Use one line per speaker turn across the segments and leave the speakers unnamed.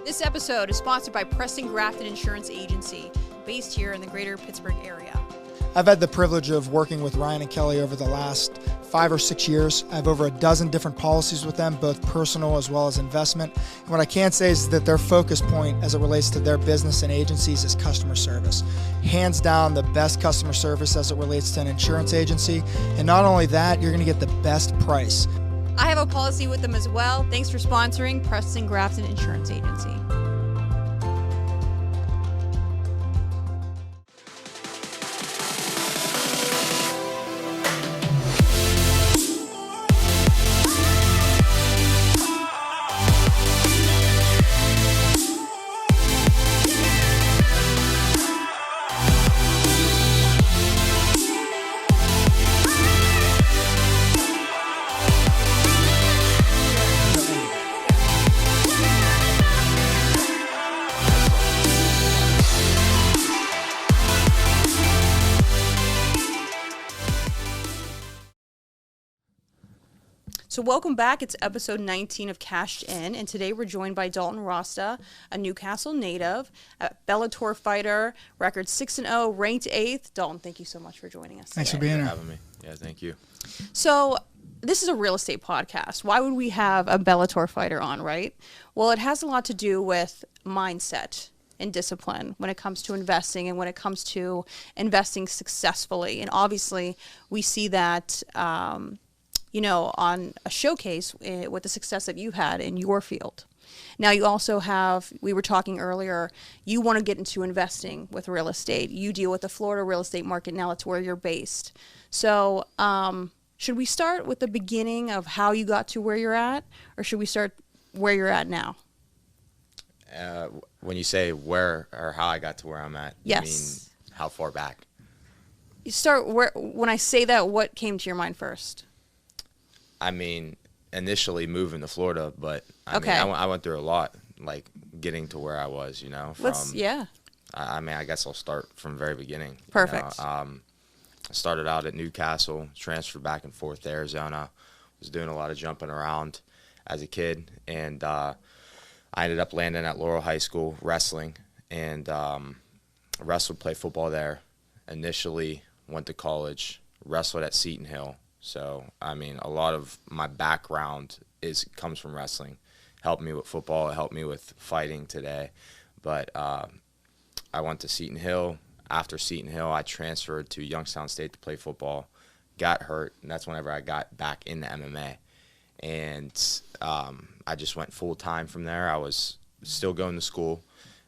This episode is sponsored by Preston Grafton Insurance Agency, based here in the greater Pittsburgh area.
I've had the privilege of working with Ryan and Kelly over the last 5 or 6 years. I have over a dozen different policies with them, both personal as well as investment. And what I can say is that their focus point as it relates to their business and agencies is customer service. Hands down, the best customer service as it relates to an insurance agency. And not only that, you're going to get the best price.
I have a policy with them as well. Thanks for sponsoring Preston Grafton Insurance Agency. So welcome back. It's episode 19 of Cashed In, and today we're joined by Dalton Rosta, a Newcastle native, a Bellator fighter, record 6-0, ranked 8th. Dalton, thank you so much for joining us.
Thanks for being here.
Having me. Yeah, thank you.
So this is a real estate podcast. Why would we have a Bellator fighter on, right? Well, it has a lot to do with mindset and discipline when it comes to investing and when it comes to investing successfully. And obviously, we see that on a showcase with the success that you've had in your field. Now you also have, we were talking earlier, you want to get into investing with real estate. You deal with the Florida real estate market now. That's where you're based. So should we start with the beginning of how you got to where you're at, or should we start where you're at now?
When you say where or how I got to where I'm at,
yes.
You mean how far back?
You start where, when I say that, what came to your mind first?
I mean, initially moving to Florida, but
Okay.
I went through a lot, like getting to where I was, I guess I'll start from the very beginning.
Perfect.
I started out at Newcastle, transferred back and forth to Arizona, was doing a lot of jumping around as a kid, and I ended up landing at Laurel High School wrestling, and wrestled, played football there. Initially went to college, wrestled at Seton Hill. So, I mean, a lot of my background comes from wrestling. Helped me with football, it helped me with fighting today. But I went to Seton Hill. After Seton Hill, I transferred to Youngstown State to play football, got hurt, and that's whenever I got back into MMA. And I just went full-time from there. I was still going to school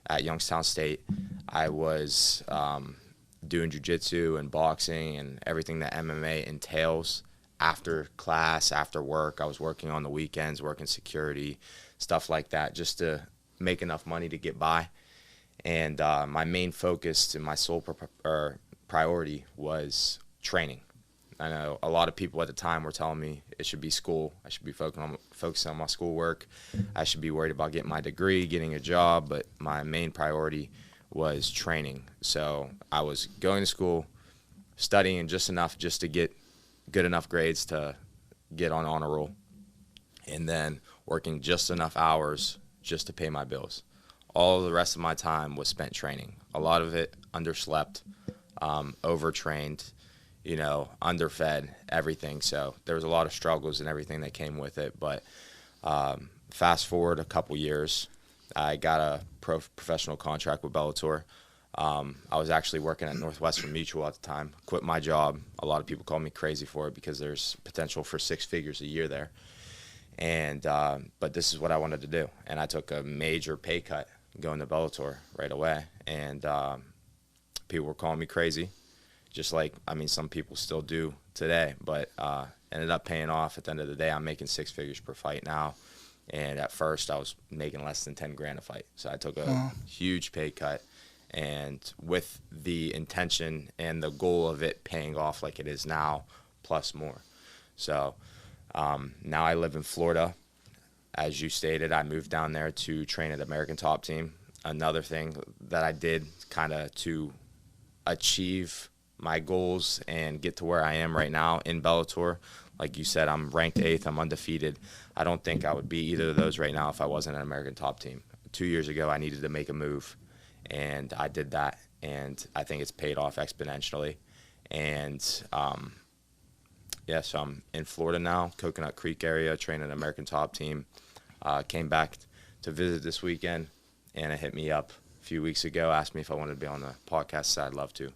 at Youngstown State. I was doing jiu-jitsu and boxing and everything that MMA entails after class, after work. I was working on the weekends, working security, stuff like that, just to make enough money to get by. And my main focus and my sole priority was training. I know a lot of people at the time were telling me it should be school. I should be focusing on my schoolwork. I should be worried about getting my degree, getting a job, but my main priority was training. So I was going to school, studying just enough just to get good enough grades to get on honor roll, and then working just enough hours just to pay my bills. All the rest of my time was spent training. A lot of it underslept, overtrained, underfed, everything. So there was a lot of struggles and everything that came with it. But fast forward a couple years, I got a professional contract with Bellator. I was actually working at Northwestern Mutual at the time. Quit my job. A lot of people call me crazy for it because there's potential for 6 figures a year there. And but this is what I wanted to do. And I took a major pay cut going to Bellator right away. And people were calling me crazy, just like, some people still do today. But ended up paying off. At the end of the day, I'm making 6 figures per fight now. And at first, I was making less than 10 grand a fight. So I took a huge pay cut, and with the intention and the goal of it paying off like it is now, plus more. So now I live in Florida. As you stated, I moved down there to train at American Top Team. Another thing that I did kind of to achieve my goals and get to where I am right now in Bellator. Like you said, I'm ranked 8th. I'm undefeated. I don't think I would be either of those right now if I wasn't an American Top Team. 2 years ago I needed to make a move, and I did that, and I think it's paid off exponentially. And so I'm in Florida now, Coconut Creek area, training an American Top Team. Came back to visit this weekend, and it hit me up a few weeks ago, asked me if I wanted to be on the podcast. Said I'd love to.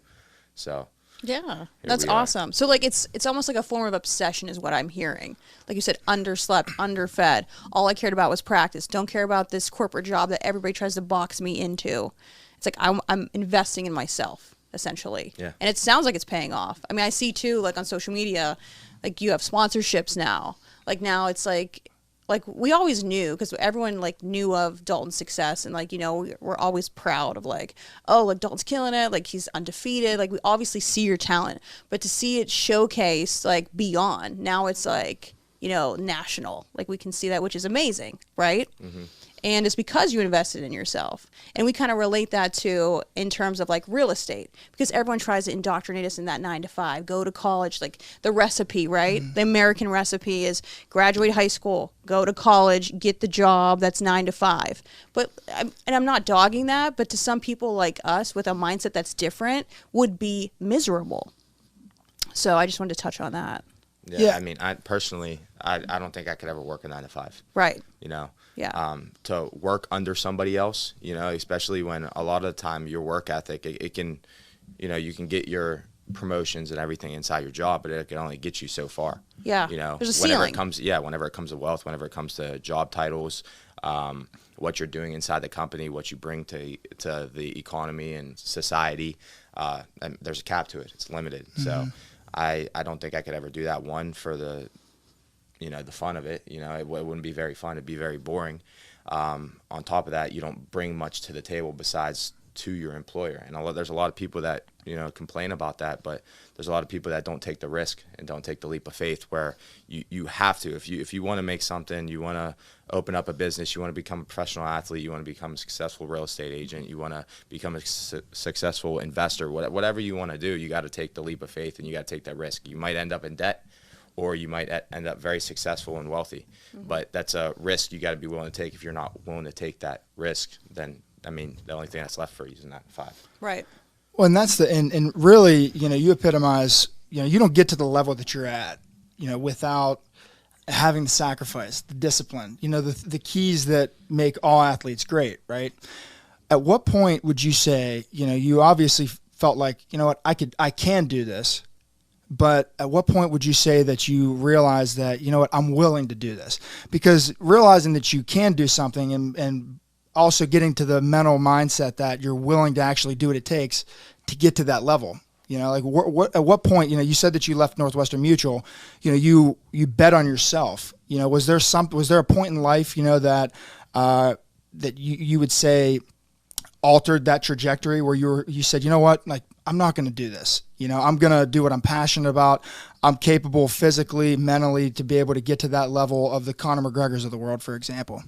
So
yeah, that's awesome. So like it's almost like a form of obsession is what I'm hearing. Like you said, underslept, underfed. All I cared about was practice. Don't care about this corporate job that everybody tries to box me into. It's like I'm investing in myself, essentially.
Yeah. And
it sounds like it's paying off. I mean, I see too, like on social media, like you have sponsorships now. Like now it's like we always knew, because everyone like knew of Dalton's success, and like, you know, we're always proud of like, oh, like Dalton's killing it, like he's undefeated, like we obviously see your talent, but to see it showcased like beyond, now it's like, you know, national, like we can see that, which is amazing, right? Mm-hmm. And it's because you invested in yourself. And we kind of relate that to in terms of like real estate, because everyone tries to indoctrinate us in that 9 to 5, go to college, like the recipe, right? Mm-hmm. The American recipe is graduate high school, go to college, get the job that's 9 to 5. But, and I'm not dogging that, but to some people like us with a mindset that's different would be miserable. So I just wanted to touch on that.
Yeah. I mean, I personally, I don't think I could ever work a 9 to 5.
Right.
You know?
Yeah.
To work under somebody else, you know, especially when a lot of the time your work ethic, it can, you know, you can get your promotions and everything inside your job, but it can only get you so far.
Yeah.
You know,
there's a ceiling.
Whenever it comes to wealth, whenever it comes to job titles, what you're doing inside the company, what you bring to the economy and society, and there's a cap to it. It's limited. Mm-hmm. So I don't think I could ever do that. One, for the, you know, the fun of it, you know, it wouldn't be very fun. It'd be very boring. On top of that, you don't bring much to the table besides to your employer. And there's a lot of people that, you know, complain about that, but there's a lot of people that don't take the risk and don't take the leap of faith, where you have to. If you want to make something, you want to open up a business, you want to become a professional athlete, you want to become a successful real estate agent, you want to become a successful investor, whatever you want to do, you got to take the leap of faith and you got to take that risk. You might end up in debt, or you might end up very successful and wealthy. Mm-hmm. But that's a risk you got to be willing to take. If you're not willing to take that risk, then, I mean, the only thing that's left for you is 9 to 5.
Right.
Well, and that's and really, you know, you epitomize, you know, you don't get to the level that you're at, you know, without having the sacrifice, the discipline, you know, the keys that make all athletes great, right? At what point would you say, you know, you obviously felt like, you know what, I can do this. But at what point would you say that you realize that, you know what, I'm willing to do this? Because realizing that you can do something and also getting to the mental mindset that you're willing to actually do what it takes to get to that level. You know, like at what point, you know, you said that you left Northwestern Mutual, you know, you bet on yourself. You know, was there a point in life, you know, that you would say altered that trajectory, where you said, you know what, like, I'm not going to do this. You know, I'm going to do what I'm passionate about. I'm capable physically, mentally, to be able to get to that level of the Conor McGregors of the world, for example.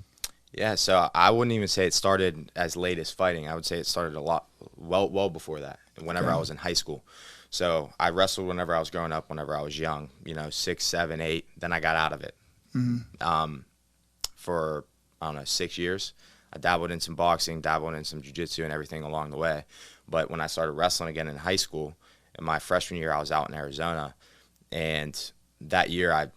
Yeah, so I wouldn't even say it started as late as fighting. I would say it started a lot, well before that, whenever I was in high school. So I wrestled whenever I was growing up, whenever I was young, you know, 6, 7, 8. Then I got out of it. Mm-hmm. For, I don't know, 6 years. I dabbled in some boxing, dabbled in some jiu-jitsu and everything along the way. But when I started wrestling again in high school, in my freshman year, I was out in Arizona. And that year, I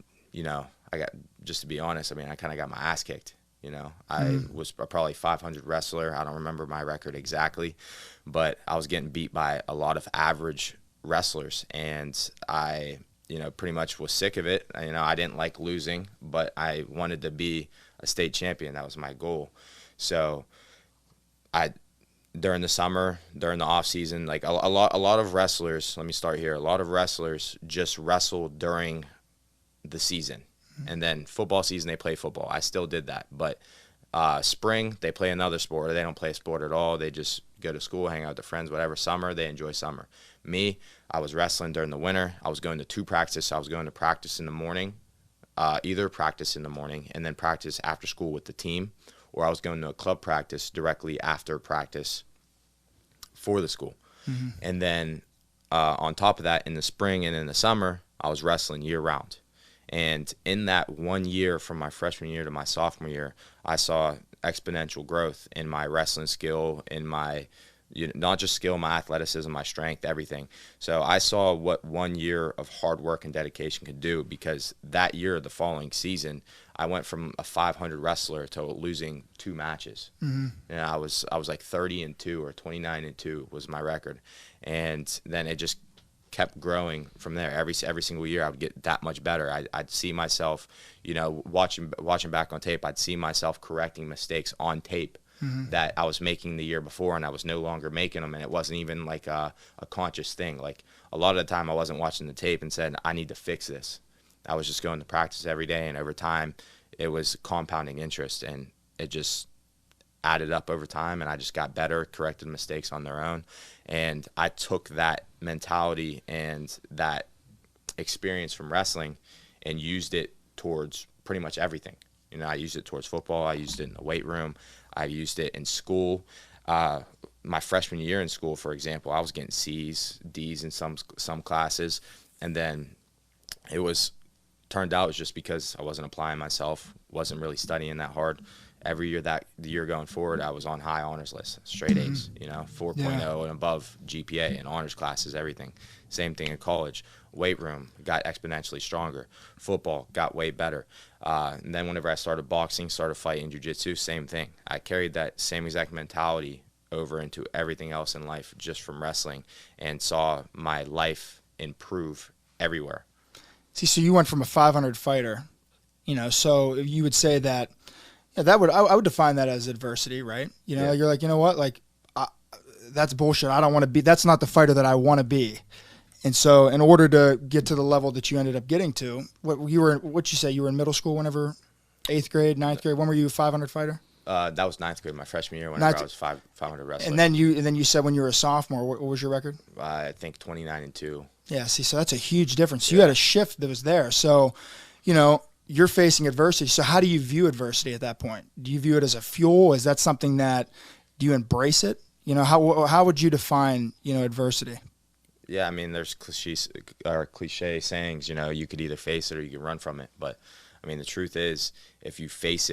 got, just to be honest, I mean, I kind of got my ass kicked. You know, I was probably 500 wrestler. I don't remember my record exactly, but I was getting beat by a lot of average wrestlers. And I, you know, pretty much was sick of it. You know, I didn't like losing, but I wanted to be a state champion. That was my goal. So during the summer, during the off season, like a lot of wrestlers, let me start here. A lot of wrestlers just wrestle during the season. And then football season, they play football. I still did that. But spring, they play another sport, or they don't play a sport at all. They just go to school, hang out with their friends, whatever. Summer, they enjoy summer. Me, I was wrestling during the winter. I was going to 2 practices. I was going to practice in the morning, either practice in the morning and then practice after school with the team, or I was going to a club practice directly after practice for the school. Mm-hmm. And then on top of that, in the spring and in the summer, I was wrestling year-round. And in that 1 year, from my freshman year to my sophomore year, I saw exponential growth in my wrestling skill, in my not just skill, my athleticism, my strength, everything. So I saw what 1 year of hard work and dedication could do, because that year, the following season, I went from a 500 wrestler to losing 2 matches. And I was like 30-2 or 29-2 was my record. And then it just kept growing from there. Every single year I would get that much better. I'd see myself, watching back on tape, I'd see myself correcting mistakes on tape that I was making the year before, and I was no longer making them, and it wasn't even like a conscious thing. Like, a lot of the time I wasn't watching the tape and said, I need to fix this. I was just going to practice every day, and over time it was compounding interest, and it just added up over time, and I just got better, corrected mistakes on their own. And I took that mentality and that experience from wrestling and used it towards pretty much everything. I used it towards football. I used it in the weight room. I used it in school. My freshman year in school, for example, I was getting C's, D's in some classes, and then turned out it was just because I wasn't applying myself, wasn't really studying that hard. Every year the year going forward, I was on high honors list, straight A's, 4.0 and above GPA in honors classes, everything. Same thing in college. Weight room, got exponentially stronger. Football, got way better. And then whenever I started boxing, started fighting jiu-jitsu, same thing. I carried that same exact mentality over into everything else in life just from wrestling, and saw my life improve everywhere.
See, so you went from a 500 fighter, so you would say that, I would define that as adversity, right? You're like, what, that's bullshit. I don't want to be, that's not the fighter that I want to be. And so in order to get to the level that you ended up getting to, what'd you say, you were in middle school whenever, 8th grade, 9th grade, when were you a 500 fighter?
That was 9th grade, my freshman year, whenever I was 500 wrestler.
And then you said when you were a sophomore, what was your record?
I think 29-2.
Yeah, see, so that's a huge difference. So you had a shift that was there. So, you're facing adversity. So how do you view adversity at that point? Do you view it as a fuel? Is that something do you embrace it? How would you define, adversity?
Yeah, I mean, there's cliche sayings, you could either face it or you can run from it. But, I mean, the truth is, if you face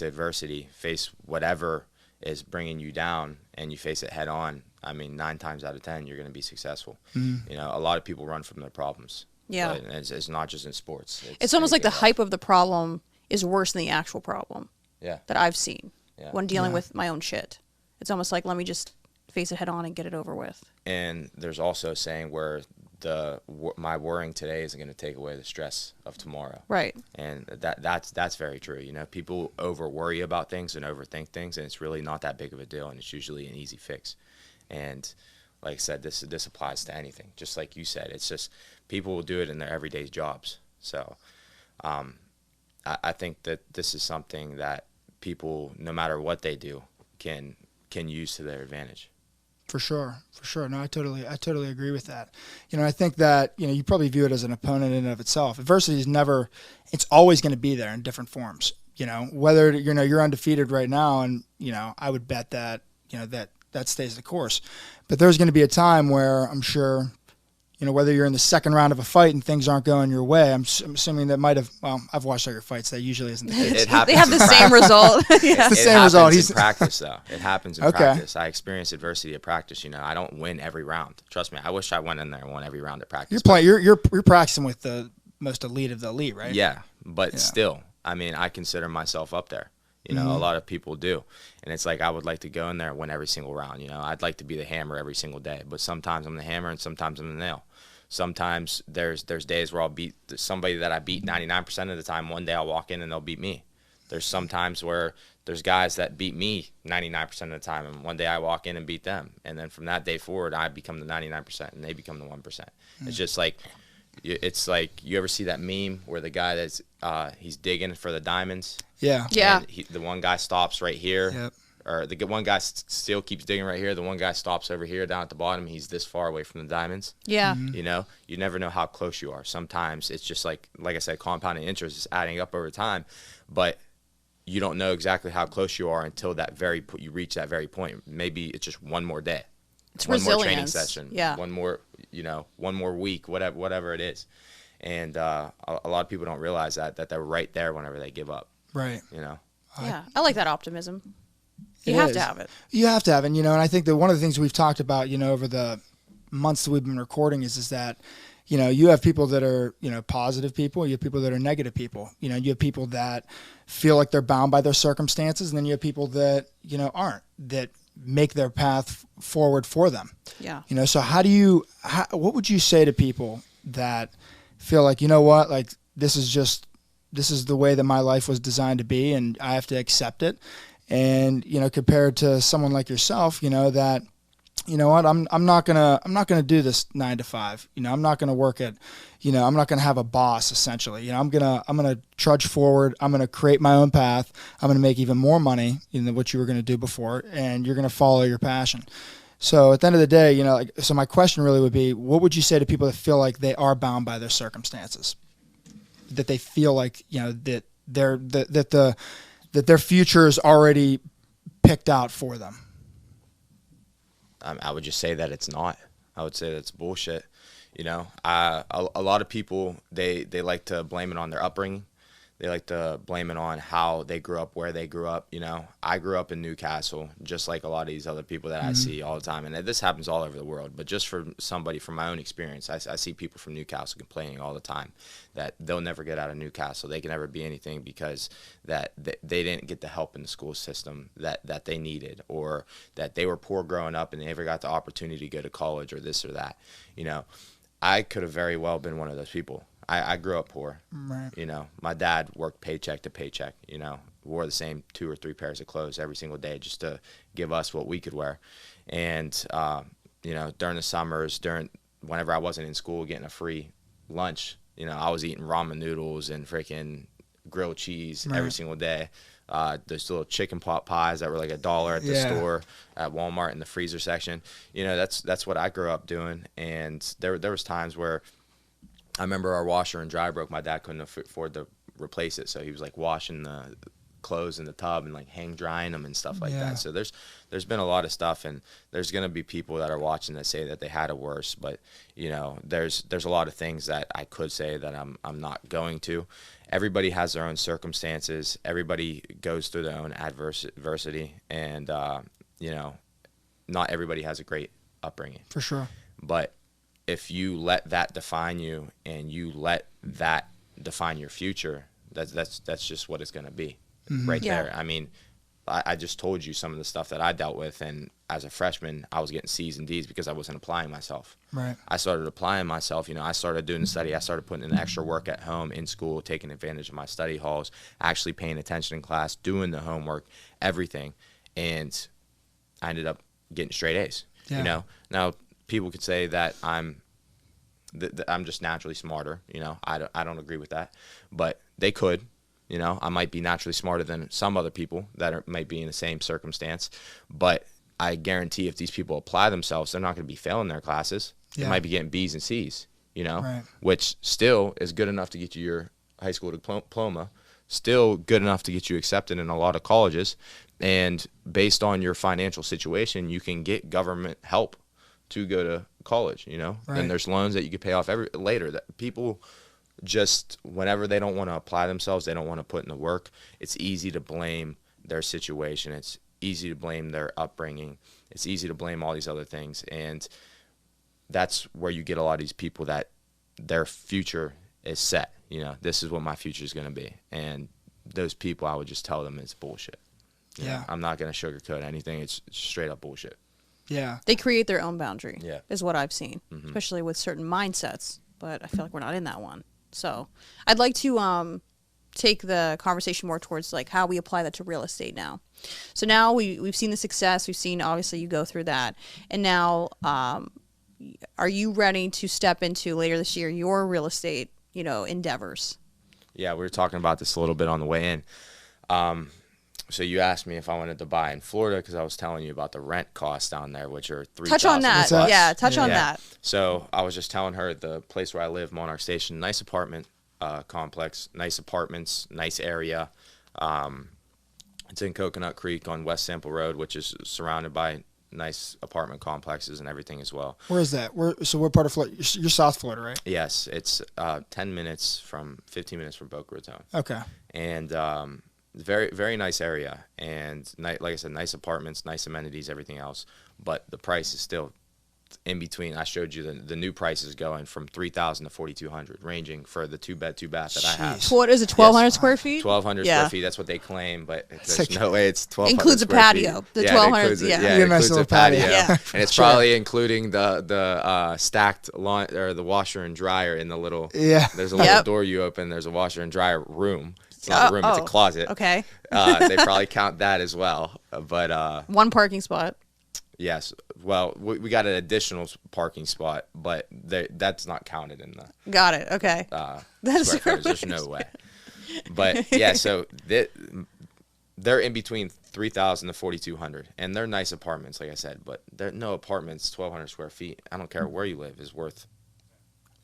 adversity, face whatever is bringing you down, and you face it head on, I mean, 9 times out of 10, you're going to be successful. A lot of people run from their problems.
Yeah.
But it's not just in sports.
It's almost like the hype of the problem is worse than the actual problem.
Yeah.
That I've seen when dealing with my own shit. It's almost like, let me just face it head on and get it over with. And
there's also a saying where my worrying today isn't going to take away the stress of tomorrow.
Right.
And that's very true. People over worry about things and overthink things, and it's really not that big of a deal, and it's usually an easy fix. And like I said, this applies to anything. Just like you said, it's just people will do it in their everyday jobs. So I think that this is something that people, no matter what they do, can use to their advantage.
For sure. No, I totally agree with that. I think that, you probably view it as an opponent in and of itself. Adversity it's always going to be there in different forms. Whether, you're undefeated right now, and, I would bet that, that stays the course. But there's going to be a time where I'm sure, whether you're in the second round of a fight and things aren't going your way, I'm assuming that I've watched all your fights. That usually isn't the case.
It happens.
They have the same result.
It's the same result.
It happens in practice, though. It happens in practice. I experience adversity at practice. I don't win every round. Trust me. I wish I went in there and won every round at practice.
You're practicing with the most elite of the elite, right?
Yeah, but still, I mean, I consider myself up there. A lot of people do. And it's like, I would like to go in there and win every single round. I'd like to be the hammer every single day. But sometimes I'm the hammer and sometimes I'm the nail. Sometimes there's days where I'll beat somebody that I beat 99% of the time. One day I'll walk in and they'll beat me. There's some times where there's guys that beat me 99% of the time, and one day I walk in and beat them. And then from that day forward, I become the 99% and they become the 1%. It's just like, you ever see that meme where the guy that's he's digging for the diamonds?
Yeah.
Yeah.
The one guy stops right here.
Yep.
Or the one guy still keeps digging right here. The one guy stops over here down at the bottom. He's this far away from the diamonds.
Yeah.
You never know how close you are. Sometimes it's just like I said, compounding interest is adding up over time. But you don't know exactly how close you are until you reach that very point. Maybe it's just one more day.
It's
one
resilience.
more training session.
Yeah.
One more week, whatever it is. And a lot of people don't realize that they're right there whenever they give up.
Right.
Yeah, I like that optimism. You
It
have
is.
to have it.
You have to have it, and I think that one of the things we've talked about, over the months that we've been recording is that, you have people that are, positive people, you have people that are negative people, you have people that feel like they're bound by their circumstances, and then you have people that, aren't, that make their path forward for them.
Yeah.
So what would you say to people that feel like, like this is the way that my life was designed to be, and I have to accept it. And, compared to someone like yourself, that, I'm not gonna do this 9 to 5. I'm not gonna work at, I'm not gonna have a boss essentially. I'm gonna trudge forward. I'm gonna create my own path. I'm gonna make even more money than what you were gonna do before, and you're gonna follow your passion. So at the end of the day, so my question really would be, what would you say to people that feel like they are bound by their circumstances, that they feel like, that that their future is already picked out for them?
I would just say that it's not. I would say that's bullshit. A lot of people, they like to blame it on their upbringing. They like to blame it on how they grew up, where they grew up. I grew up in Newcastle, just like a lot of these other people that I see all the time. And this happens all over the world. But just for somebody from my own experience, I see people from Newcastle complaining all the time that they'll never get out of Newcastle. They can never be anything because that they didn't get the help in the school system that they needed, or that they were poor growing up and they never got the opportunity to go to college or this or that. I could have very well been one of those people. I grew up poor.
Right.
My dad worked paycheck to paycheck, wore the same 2 or 3 pairs of clothes every single day just to give us what we could wear. And, during the summers, whenever I wasn't in school getting a free lunch, I was eating ramen noodles and freaking grilled cheese every single day. Those little chicken pot pies that were like $1 at the store at Walmart in the freezer section. That's what I grew up doing. And there was times where I remember our washer and dryer broke. My dad couldn't afford to replace it, so he was like washing the clothes in the tub and like hang drying them and stuff like that. So there's been a lot of stuff, and there's gonna be people that are watching that say that they had it worse. But there's a lot of things that I could say that I'm not going to. Everybody has their own circumstances. Everybody goes through their own adversity, and not everybody has a great upbringing.
For sure.
But if you let that define you, and you let that define your future, that's just what it's going to be right there. I mean, I just told you some of the stuff that I dealt with, and as a freshman, I was getting C's and D's because I wasn't applying myself.
Right. I
started applying myself. I started doing the study. I started putting in extra work at home, in school, taking advantage of my study halls, actually paying attention in class, doing the homework, everything, and I ended up getting straight A's.
Yeah.
Now people could say that I'm just naturally smarter. I don't agree with that, but they could. I might be naturally smarter than some other people that might be in the same circumstance, but I guarantee if these people apply themselves, they're not going to be failing their classes. They might be getting B's and C's,
Right.
which still is good enough to get you your high school diploma, still good enough to get you accepted in a lot of colleges. And based on your financial situation, you can get government help to go to college,
Right.
And there's loans that you can pay off later. That people just, whenever they don't want to apply themselves, they don't want to put in the work, it's easy to blame their situation. It's easy to blame their upbringing. It's easy to blame all these other things. And that's where you get a lot of these people that their future is set. This is what my future is going to be. And those people, I would just tell them it's bullshit. I'm not going to sugarcoat anything. It's straight up bullshit.
Yeah.
They create their own boundary,
Yeah.
is what I've seen, especially with certain mindsets. But I feel like we're not in that one. So I'd like to take the conversation more towards like how we apply that to real estate now. So now we've seen the success. We've seen, obviously, you go through that. And now are you ready to step into later this year your real estate, endeavors?
Yeah, we were talking about this a little bit on the way in. So you asked me if I wanted to buy in Florida because I was telling you about the rent costs down there, which are $3,000.
Touch on that.
Plus.
Yeah, touch on that.
So I was just telling her the place where I live, Monarch Station, nice apartment complex, nice apartments, nice area. It's in Coconut Creek on West Sample Road, which is surrounded by nice apartment complexes and everything as well.
Where is that? What part of Florida? You're South Florida, right?
Yes, it's 15 minutes from Boca Raton.
Okay.
And very, very nice area, and like I said, nice apartments, nice amenities, everything else. But the price is still in between. I showed you the new prices going from 3,000 to 4,200, ranging for the 2-bed, 2-bath that I have.
What is it? 1,200 square feet.
1,200 square feet. That's what they claim, but there's no way it's 1,200.
Includes a patio.
Feet.
The
Yeah,
1,200.
it includes a patio.
Yeah.
And it's probably including the stacked lawn or the washer and dryer in the little.
Yeah.
There's a little door you open. There's a washer and dryer room. It's not a room. It's a closet.
Okay.
They probably count that as well. But
one parking spot.
Yes. Well, we got an additional parking spot, but that's not counted in the.
Got it. Okay.
That's square footage. There's no way. But yeah, so they're in between 3,000 to 4,200, and they're nice apartments, like I said. But they're no apartments 1,200 square feet. I don't care where you live is worth.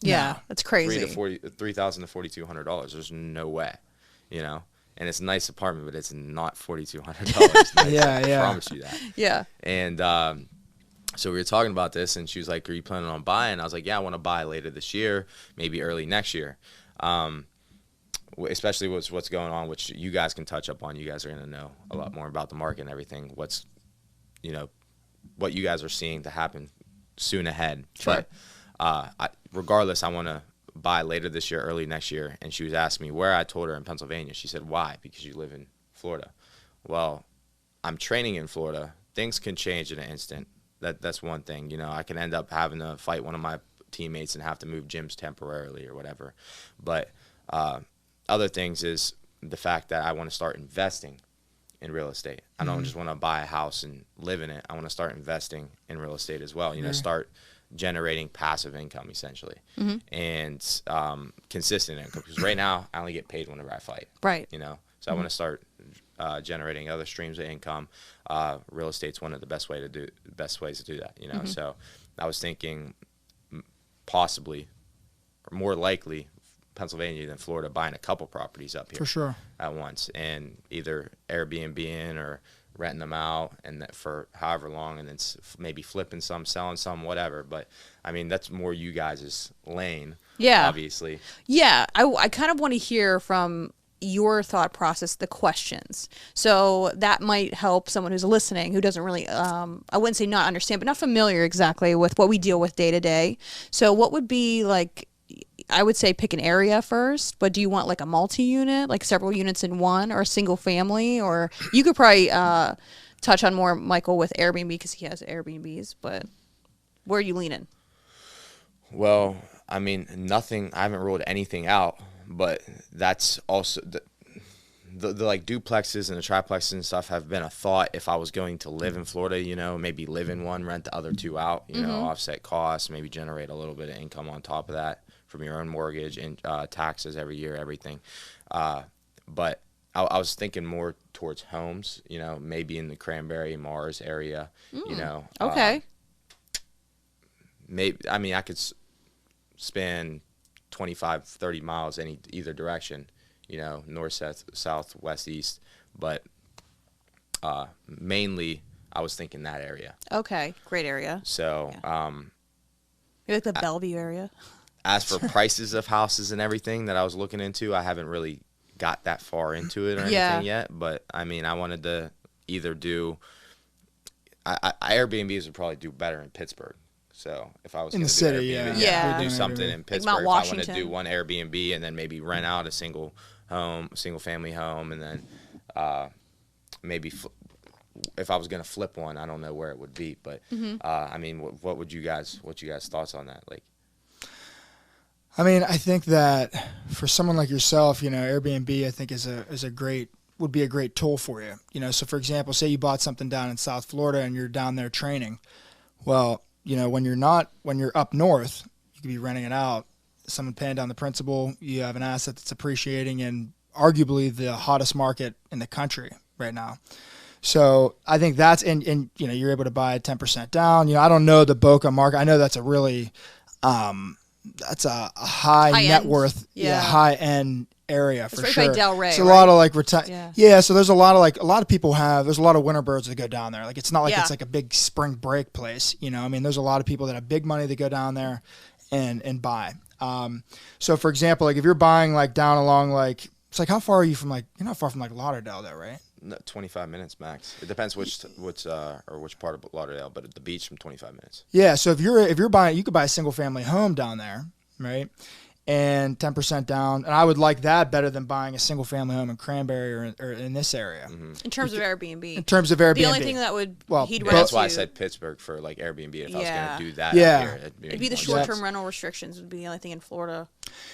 Yeah, that's crazy.
$3,000 to $4,200. There's no way, you know. And it's a nice apartment, but it's not $4,200.
Yeah,
I promise you that.
Yeah.
And so we were talking about this, and she was like, "Are you planning on buying?" I was like, "Yeah, I want to buy later this year, maybe early next year." Especially what's going on, which you guys can touch up on. You guys are going to know a lot more about the market and everything. What you guys are seeing to happen soon ahead.
Sure.
But regardless, I want to buy later this year, early next year. And she was asking me where. I told her in Pennsylvania. She said, "Why?" "Because you live in Florida." Well, I'm training in Florida. Things can change in an instant. That's one thing. You know, I can end up having to fight one of my teammates and have to move gyms temporarily or whatever. But other things is the fact that I want to start investing in real estate. I don't just want to buy a house and live in it. I want to start investing in real estate as well. You know, start generating passive income essentially, and consistent income. Because right now I only get paid whenever I fight.
Right.
You know, so I want to start generating other streams of income. Real estate's one of the best ways to do that. You know, so I was thinking possibly, or more likely, Pennsylvania than Florida, buying a couple properties up here
For sure.
at once, and either Airbnb in or renting them out, and that for however long, and then maybe flipping some, selling some, whatever. But I mean, that's more you guys' lane.
Yeah.
Obviously.
Yeah. I kind of want to hear from your thought process, the questions. So that might help someone who's listening who doesn't really, I wouldn't say not understand, but not familiar exactly with what we deal with day to day. So what would be like, I would say pick an area first, but do you want like a multi-unit, like several units in one, or a single family? Or you could probably touch on more, Michael, with Airbnb because he has Airbnbs, but where are you leaning?
Well, I mean, I haven't ruled anything out, but that's also the like duplexes and the triplexes and stuff have been a thought if I was going to live in Florida, you know, maybe live in one, rent the other two out, you know, offset costs, maybe generate a little bit of income on top of that from your own mortgage and taxes every year, everything. But I was thinking more towards homes, you know, maybe in the Cranberry, Mars area, you know.
Okay.
Maybe, I mean, I could spend 25, 30 miles either direction, you know, north, south, west, east. But mainly I was thinking that area.
Okay. Great area.
So
You like the Bellevue area?
As for prices of houses and everything that I was looking into, I haven't really got that far into it or anything yet. But, I mean, I wanted to either do Airbnbs would probably do better in Pittsburgh. So if I was
in the
do
city,
Airbnb,
yeah.
I would do something in Pittsburgh.
Mount
If I want
Washington.
to do one Airbnb and then maybe rent out a single family home, and then maybe if I was going to flip one, I don't know where it would be. But I mean, what you guys thoughts on that? Like,
I mean, I think that for someone like yourself, you know, Airbnb, I think would be a great tool for you. You know, so for example, say you bought something down in South Florida and you're down there training. Well, you know, when you're up north, you could be renting it out. Someone paying down the principal. You have an asset that's appreciating in arguably the hottest market in the country right now. So I think that's and you know, you're able to buy 10% down. You know, I don't know the Boca market. I know that's a really that's a high net worth, high end area for
it's
sure.
Right by Del Rey,
it's a lot of like so there's a lot of people there's a lot of winter birds that go down there. Like it's not like it's like a big spring break place, you know. I mean, there's a lot of people that have big money that go down there and buy. So for example, like if you're buying like down along like It's like, how far are you from like, you're not far from like Lauderdale though, right?
No, 25 minutes max. It depends which part of Lauderdale, but at the beach from 25 minutes.
Yeah. So if you're buying, you could buy a single family home down there, right? And 10% down. And I would like that better than buying a single family home in Cranberry or in this area.
In terms of Airbnb.
In terms of Airbnb.
The only thing that would he'd run
That's
into,
why I said Pittsburgh for like Airbnb. If I was going to do that,
it'd be the short-term rental restrictions would be the only thing in Florida.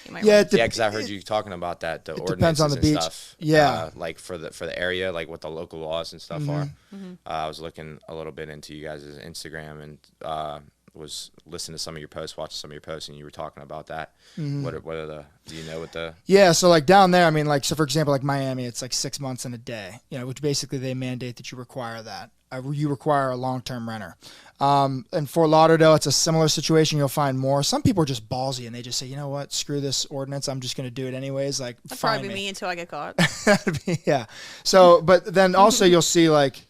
Because I heard you talking about that. The ordinances
depends on the beach.
Stuff, like for the area, like what the local laws and stuff are. I was looking a little bit into you guys' Instagram and was listening to some of your posts, watching some of your posts, and you were talking about that. Do you know what the?
Yeah, so like down there, I mean, like, so for example, like Miami, it's like 6 months and a day, which basically they mandate that you require that. You require a long-term renter. In Fort Lauderdale, it's a similar situation. You'll find more. Some people are just ballsy and they just say, you know what, screw this ordinance. I'm just going to do it anyways. Like,
that'd probably be me until I get caught.
Yeah. So, but then also you'll see like,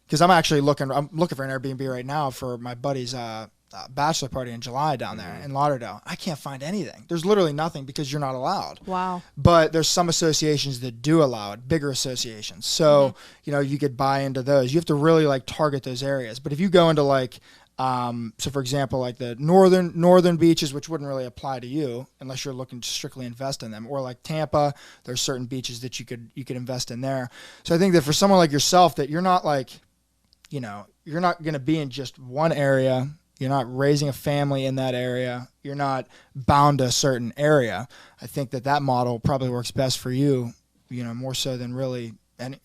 because I'm looking for an Airbnb right now for my buddy's bachelor party in July down there in Lauderdale. I can't find anything. There's literally nothing because you're not allowed.
Wow.
But there's some associations that do allow it, bigger associations. So, you could buy into those. You have to really like target those areas. But if you go into like, so for example, like the northern beaches, which wouldn't really apply to you unless you're looking to strictly invest in them, or like Tampa, there's certain beaches that you could invest in there. So I think that for someone like yourself, that you're not like, you're not going to be in just one area. You're not raising a family in that area. You're not bound to a certain area. I think that model probably works best for you, more so than really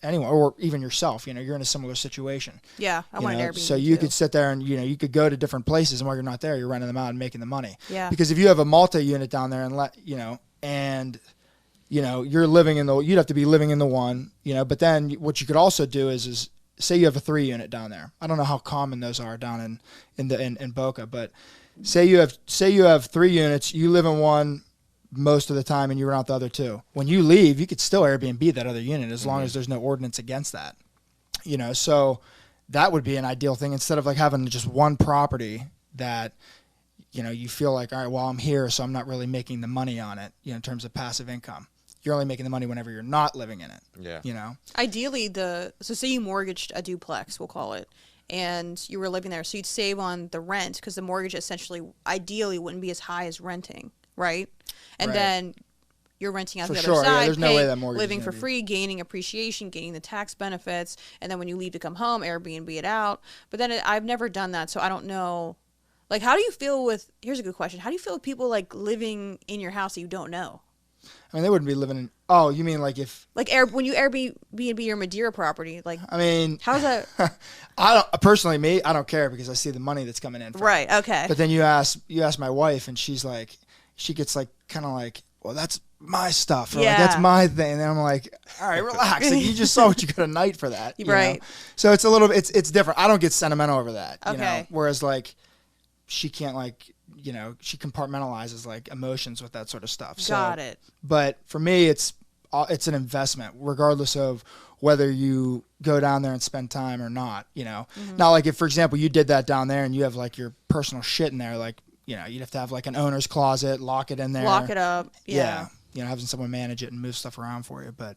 anyone, or even yourself. You're in a similar situation.
Yeah, I want an Airbnb.
So you could sit there and, you could go to different places, and while you're not there, you're renting them out and making the money.
Yeah.
Because if you have a multi-unit down there and you're living you'd have to be living in the one, but then what you could also do is say you have a 3-unit down there. I don't know how common those are down in Boca, but say you have 3 units, you live in one most of the time and you rent out the other 2. When you leave, you could still Airbnb that other unit as long as there's no ordinance against that. So that would be an ideal thing instead of like having just one property that you feel like, all right, well, I'm here, so I'm not really making the money on it, in terms of passive income. You're only making the money whenever you're not living in it.
Yeah.
Ideally, so say you mortgaged a duplex, we'll call it, and you were living there, so you'd save on the rent because the mortgage essentially, ideally, wouldn't be as high as renting, right? And then you're renting out the other side,
there's no way that mortgage
living for free, gaining appreciation, gaining the tax benefits, and then when you leave to come home, Airbnb it out. But then I've never done that, so I don't know. Like, how do you feel with? Here's a good question. How do you feel with people like living in your house that you don't know?
I mean, they wouldn't be living in. Oh, you mean like if
when you Airbnb your Madeira property? Like,
I mean,
how's that?
I don't personally. I don't care because I see the money that's coming in.
Right. Okay.
But then you ask my wife, and she gets like kind of like, well, that's my stuff. Or like, that's my thing. And then I'm like, all right, relax. Like, you just saw what you got a night for that.
Right.
So it's a little bit. It's different. I don't get sentimental over that.
Okay.
Whereas like, she can't like. She compartmentalizes like emotions with that sort of stuff.
Got it.
But for me, it's an investment, regardless of whether you go down there and spend time or not. Not like if, for example, you did that down there and you have like your personal shit in there, like you'd have to have like an owner's closet, lock it in there,
lock it up. Yeah.
Having someone manage it and move stuff around for you. But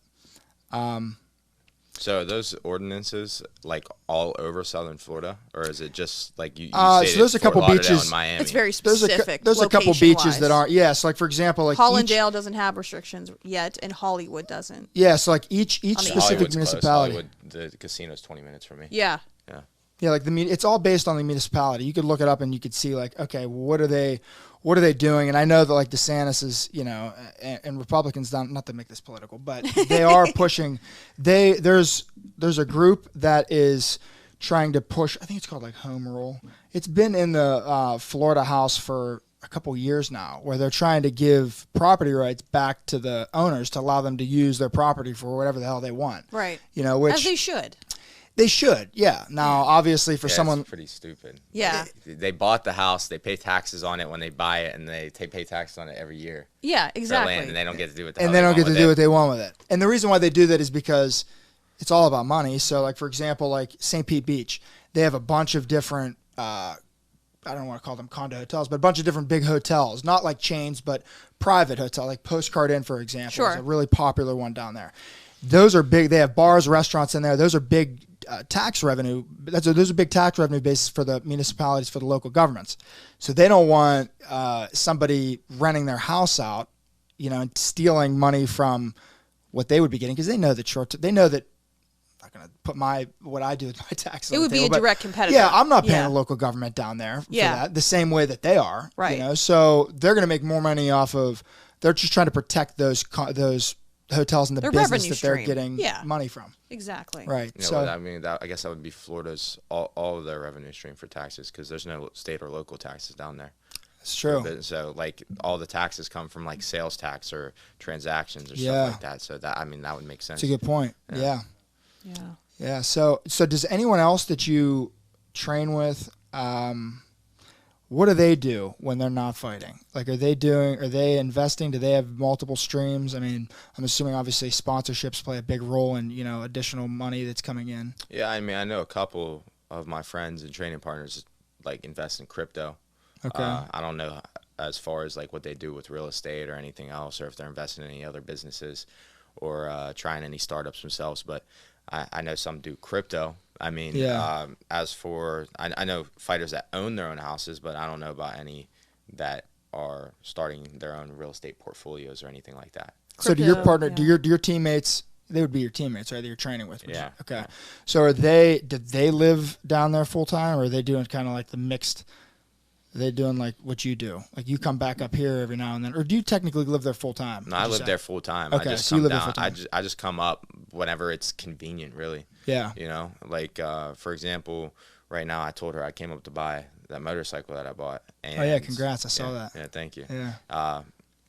so are those ordinances like all over Southern Florida, or is it just like you
so there's a couple beaches
in Miami?
It's very specific.
There's a couple beaches that aren't. Yeah, so like for example, like
Hollandale doesn't have restrictions yet, and Hollywood doesn't.
Yeah, so like each specific municipality.
Hollywood, the casino's 20 minutes from me.
Yeah.
Yeah, like it's all based on the municipality. You could look it up and you could see like, okay, what are they doing? And I know that like DeSantis is, and Republicans not to make this political, but they are pushing. There's a group that is trying to push. I think it's called like home rule. It's been in the Florida House for a couple years now, where they're trying to give property rights back to the owners to allow them to use their property for whatever the hell they want.
Right.
Which
as they should.
They should, yeah. Now, obviously, for someone...
It's pretty stupid.
Yeah.
They bought the house, they pay taxes on it when they buy it, and they pay taxes on it every year.
Yeah, exactly.
And they don't get to do what
they want with it. And the reason why they do that is because it's all about money. So, like, for example, like St. Pete Beach, they have a bunch of different I don't want to call them condo hotels, but a bunch of different big hotels, not like chains, but private hotel, like Postcard Inn, for example,
Sure.
is a really popular one down there. Those are big. They have bars, restaurants in there. Those are big tax revenue. Those are big tax revenue bases for the municipalities, for the local governments. So they don't want somebody renting their house out, and stealing money from what they would be getting, because they know that they know that. I'm not going to put what I do with my taxes.
It would be a direct competitor.
Yeah, I'm not paying a local government down there for that the same way that they are.
Right.
So they're going to make more money off of. They're just trying to protect those hotels and the business that they're getting money from.
Exactly.
Right.
So I mean, I guess that would be Florida's all of their revenue stream for taxes, because there's no state or local taxes down there.
It's true.
So like all the taxes come from like sales tax or transactions or stuff like that. So that would make sense.
That's a good point. Yeah.
Yeah.
So does anyone else that you train with, what do they do when they're not fighting? Like, are they investing? Do they have multiple streams? I mean, I'm assuming obviously sponsorships play a big role in, additional money that's coming in.
Yeah. I mean, I know a couple of my friends and training partners like invest in crypto.
Okay.
I don't know as far as like what they do with real estate or anything else, or if they're investing in any other businesses or trying any startups themselves, but I know some do crypto. I mean, as for, I know fighters that own their own houses, but I don't know about any that are starting their own real estate portfolios or anything like that.
So do your partner, do your teammates, they would be your teammates, right, that you're training with?
Yeah.
Okay. So did they live down there full time, or are they doing kind of like the mixed, are they doing like what you do? Like you come back up here every now and then, or do you technically live there full time?
No, I live there full time.
Okay,
I just
so
come
you live there
down.
full time.
I just come up whenever it's convenient, really.
Yeah.
Like for example, right now I told her I came up to buy that motorcycle that I bought. And
oh yeah, congrats! I saw that.
Yeah, thank you.
Yeah.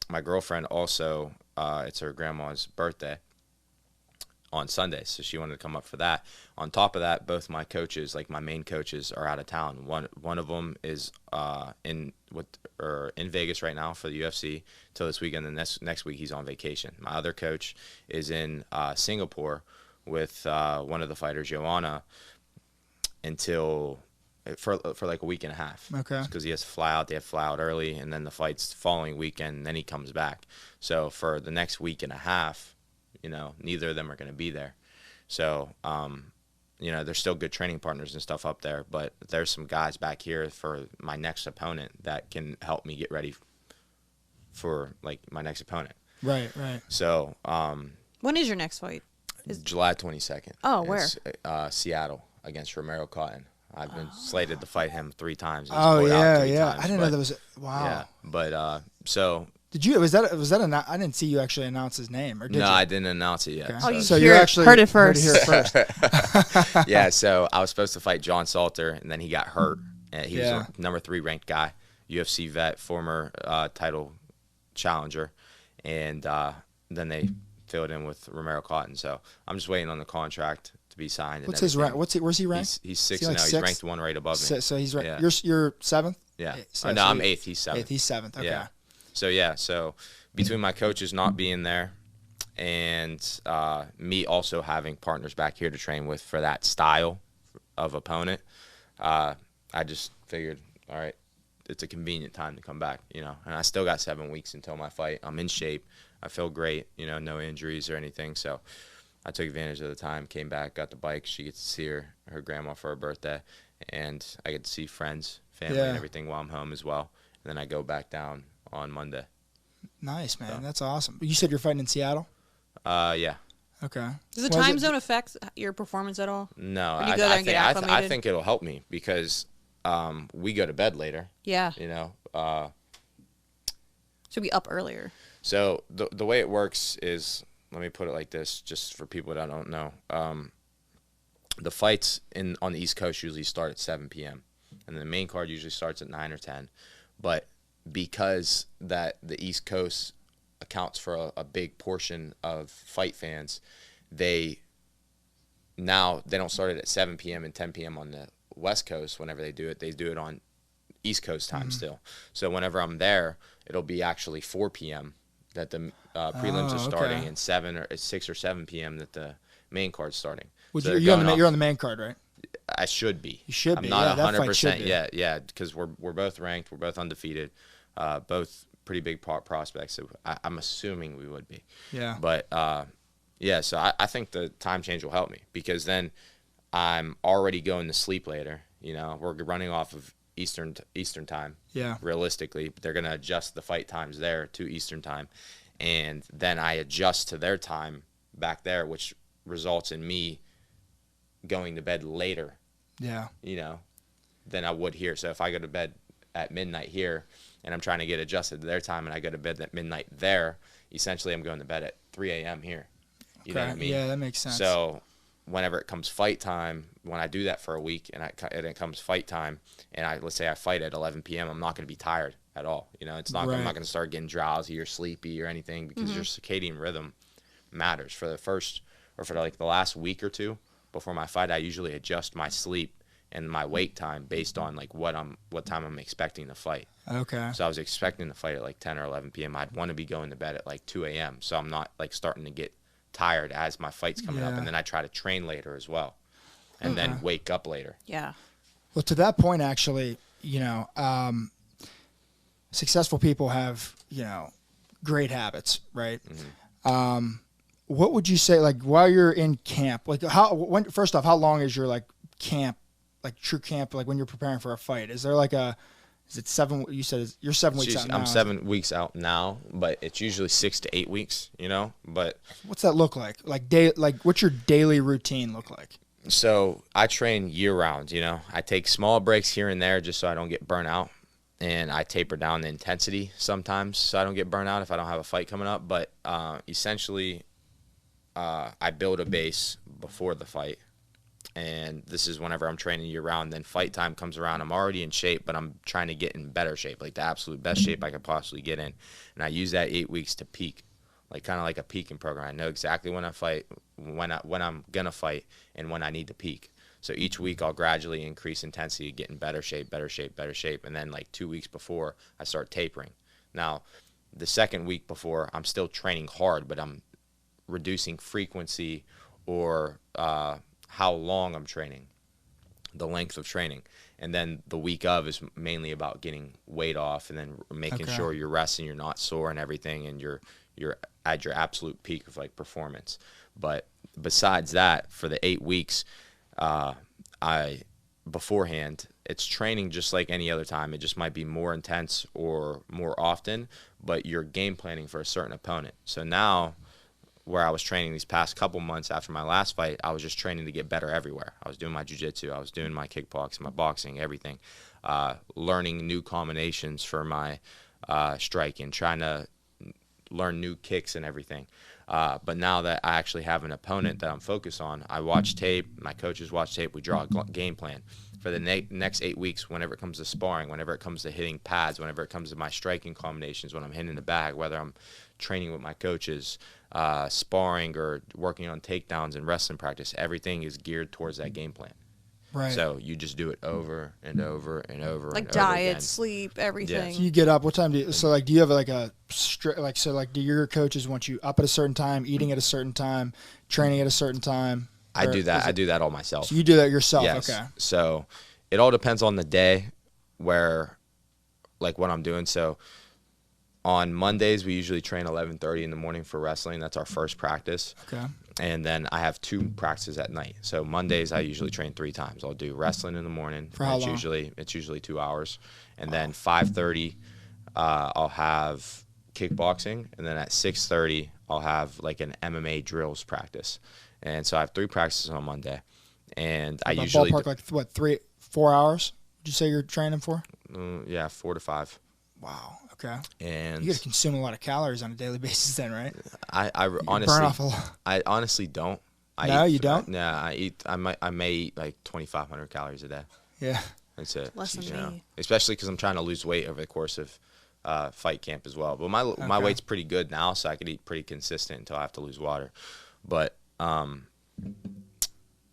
My girlfriend also, it's her grandma's birthday on Sunday, so she wanted to come up for that. On top of that, both my coaches, like my main coaches, are out of town. One of them is in Vegas right now for the UFC till this weekend. And next week he's on vacation. My other coach is in Singapore with one of the fighters, Joanna, for like a week and a half.
Okay.
Because he has to fly out. They have to fly out early, and then the fight's the following weekend, and then he comes back. So for the next week and a half, neither of them are going to be there. So, they're still good training partners and stuff up there, but there's some guys back here for my next opponent that can help me get ready for like my next opponent.
Right.
So,
when is your next fight?
July 22nd.
Oh, where?
Seattle against Romero Cotton. I've been slated to fight him 3 times. He's
Oh
pulled out 3
yeah.
times,
I didn't know that was. Wow.
Yeah, but so.
Did you? Was that? I didn't see you actually announce his name, or did you?
No, I didn't announce it yet.
Okay.
Oh, you
so you actually
heard it first.
Heard it here first.
Yeah, so I was supposed to fight John Salter, and then he got hurt. And he was a number 3 ranked guy, UFC vet, former title challenger, and then they filled in with Romero Cotton. So I'm just waiting on the contract to be signed.
What's his rank? Where's he ranked?
He's 6
like
now. He's
6th?
ranked 1 right above me.
So he's right.
Yeah.
You're 7th.
Yeah.
So
No, I'm 8th. He's 7th.
8th. He's 7th. Okay.
Yeah. So between my coaches not being there and me also having partners back here to train with for that style of opponent, I just figured, all right, it's a convenient time to come back, and I still got 7 weeks until my fight. I'm in shape. I feel great, no injuries or anything. So I took advantage of the time, came back, got the bike. She gets to see her grandma for her birthday, and I get to see friends, family, and everything while I'm home as well. And then I go back down on Monday.
Nice, man. So. That's awesome. You said you're fighting in Seattle?
Yeah.
Okay.
Does the time zone affect your performance at all?
No.
Or do you go there and get acclimated?
I think it'll help me because we go to bed later.
Yeah.
So
be up earlier.
So the way it works is, let me put it like this, just for people that don't know. The fights on the East Coast usually start at 7 p.m. and the main card usually starts at 9 or 10. But because that the East Coast accounts for a big portion of fight fans, they don't start it at 7 p.m. and 10 p.m. on the West Coast. Whenever they do it on East Coast time still. So whenever I'm there, it'll be actually 4 p.m. that the prelims are starting, and 6 or 7 p.m. that the main card's starting.
You're on the main card, right?
I should be.
You should
I'm
be.
not
Yeah, that fight should
100%
be.
yet. Yeah, because we're both ranked. We're both undefeated. Both pretty big prospects. So I'm assuming we would be.
Yeah.
But yeah, so I think the time change will help me, because then I'm already going to sleep later. You know, we're running off of Eastern time.
Yeah.
Realistically, they're going to adjust the fight times there to Eastern time, and then I adjust to their time back there, which results in me going to bed later.
Yeah.
You know, than I would here. So if I go to bed at midnight here and I'm trying to get adjusted to their time, and I go to bed at midnight there, essentially I'm going to bed at 3 a.m. here. You know what I mean?
Yeah, that makes sense.
So whenever it comes fight time, when I do that for a week and it comes fight time, and let's say I fight at 11 p.m., I'm not going to be tired at all. You know, it's not. I'm not going to start getting drowsy or sleepy or anything, because your circadian rhythm matters. For the last week or two before my fight, I usually adjust my sleep and my wake time based on like what time I'm expecting to fight.
Okay.
So I was expecting to fight at like 10 or 11 p.m. I'd want to be going to bed at like 2 a.m. so I'm not like starting to get tired as my fight's coming up, and then I try to train later as well, and then wake up later.
Yeah.
Well, to that point, actually, you know, successful people have, you know, great habits, right?
Mm-hmm.
What would you say, like, while you're in camp, like, first off, how long is your like camp, like true camp, like when you're preparing for a fight? Is there like is it 7? You said you're 7 weeks out now.
I'm 7 weeks out now, but it's usually 6 to 8 weeks, you know. But
what's that look like? Like what's your daily routine look like?
So I train year round, you know. I take small breaks here and there just so I don't get burnt out, and I taper down the intensity sometimes so I don't get burnt out if I don't have a fight coming up. But essentially, I build a base before the fight. And this is whenever I'm training year round. Then fight time comes around, I'm already in shape, but I'm trying to get in better shape, like the absolute best shape I could possibly get in. And I use that 8 weeks to peak, like kind of like a peaking program. I know exactly when I fight, when I'm gonna fight, and when I need to peak. So each week I'll gradually increase intensity, get in better shape, and then like 2 weeks before I start tapering. Now, the second week before, I'm still training hard, but I'm reducing frequency or how long I'm training, the length of training. And then the week of is mainly about getting weight off and then making sure you're resting, you're not sore and everything, and you're at your absolute peak of like performance. But besides that, for the 8 weeks, beforehand, it's training just like any other time. It just might be more intense or more often, but you're game planning for a certain opponent. So now, where I was training these past couple months after my last fight, I was just training to get better everywhere. I was doing my jiu-jitsu, I was doing my kickboxing, my boxing, everything. Learning new combinations for my striking, trying to learn new kicks and everything. But now that I actually have an opponent that I'm focused on, I watch tape, my coaches watch tape, we draw a game plan. For the next 8 weeks, whenever it comes to sparring, whenever it comes to hitting pads, whenever it comes to my striking combinations, when I'm hitting the bag, whether I'm training with my coaches, sparring or working on takedowns and wrestling practice, everything is geared towards that game plan.
Right.
So you just do it over and over and over.
Like
and
diet,
over again.
sleep, everything.
So you get up. What time do you? So like, do you have like a do your coaches want you up at a certain time, eating at a certain time, training at a certain time?
I do that. I do that all myself.
So you do that yourself.
Yes.
Okay.
So it all depends on the day, where, like what I'm doing. So on Mondays, we usually train 11:30 in the morning for wrestling. That's our first practice.
Okay.
And then I have 2 practices at night. So Mondays, I usually train 3 times. I'll do wrestling in the morning.
For how long?
It's usually 2 hours. And then 5:30, I'll have kickboxing. And then at 6:30, I'll have like an MMA drills practice. And so I have 3 practices on Monday. And I usually
ballpark like what, 3-4 hours? Would you say you're training for?
Yeah, 4 to 5.
Wow. Okay.
And
you got to consume a lot of calories on a daily basis, then, right?
I honestly
burn off a lot.
I honestly don't.
You don't?
Yeah, I may eat like 2,500 calories a day.
Yeah.
That's it.
Less than me.
Especially because I'm trying to lose weight over the course of fight camp as well. But my weight's pretty good now, so I could eat pretty consistent until I have to lose water. But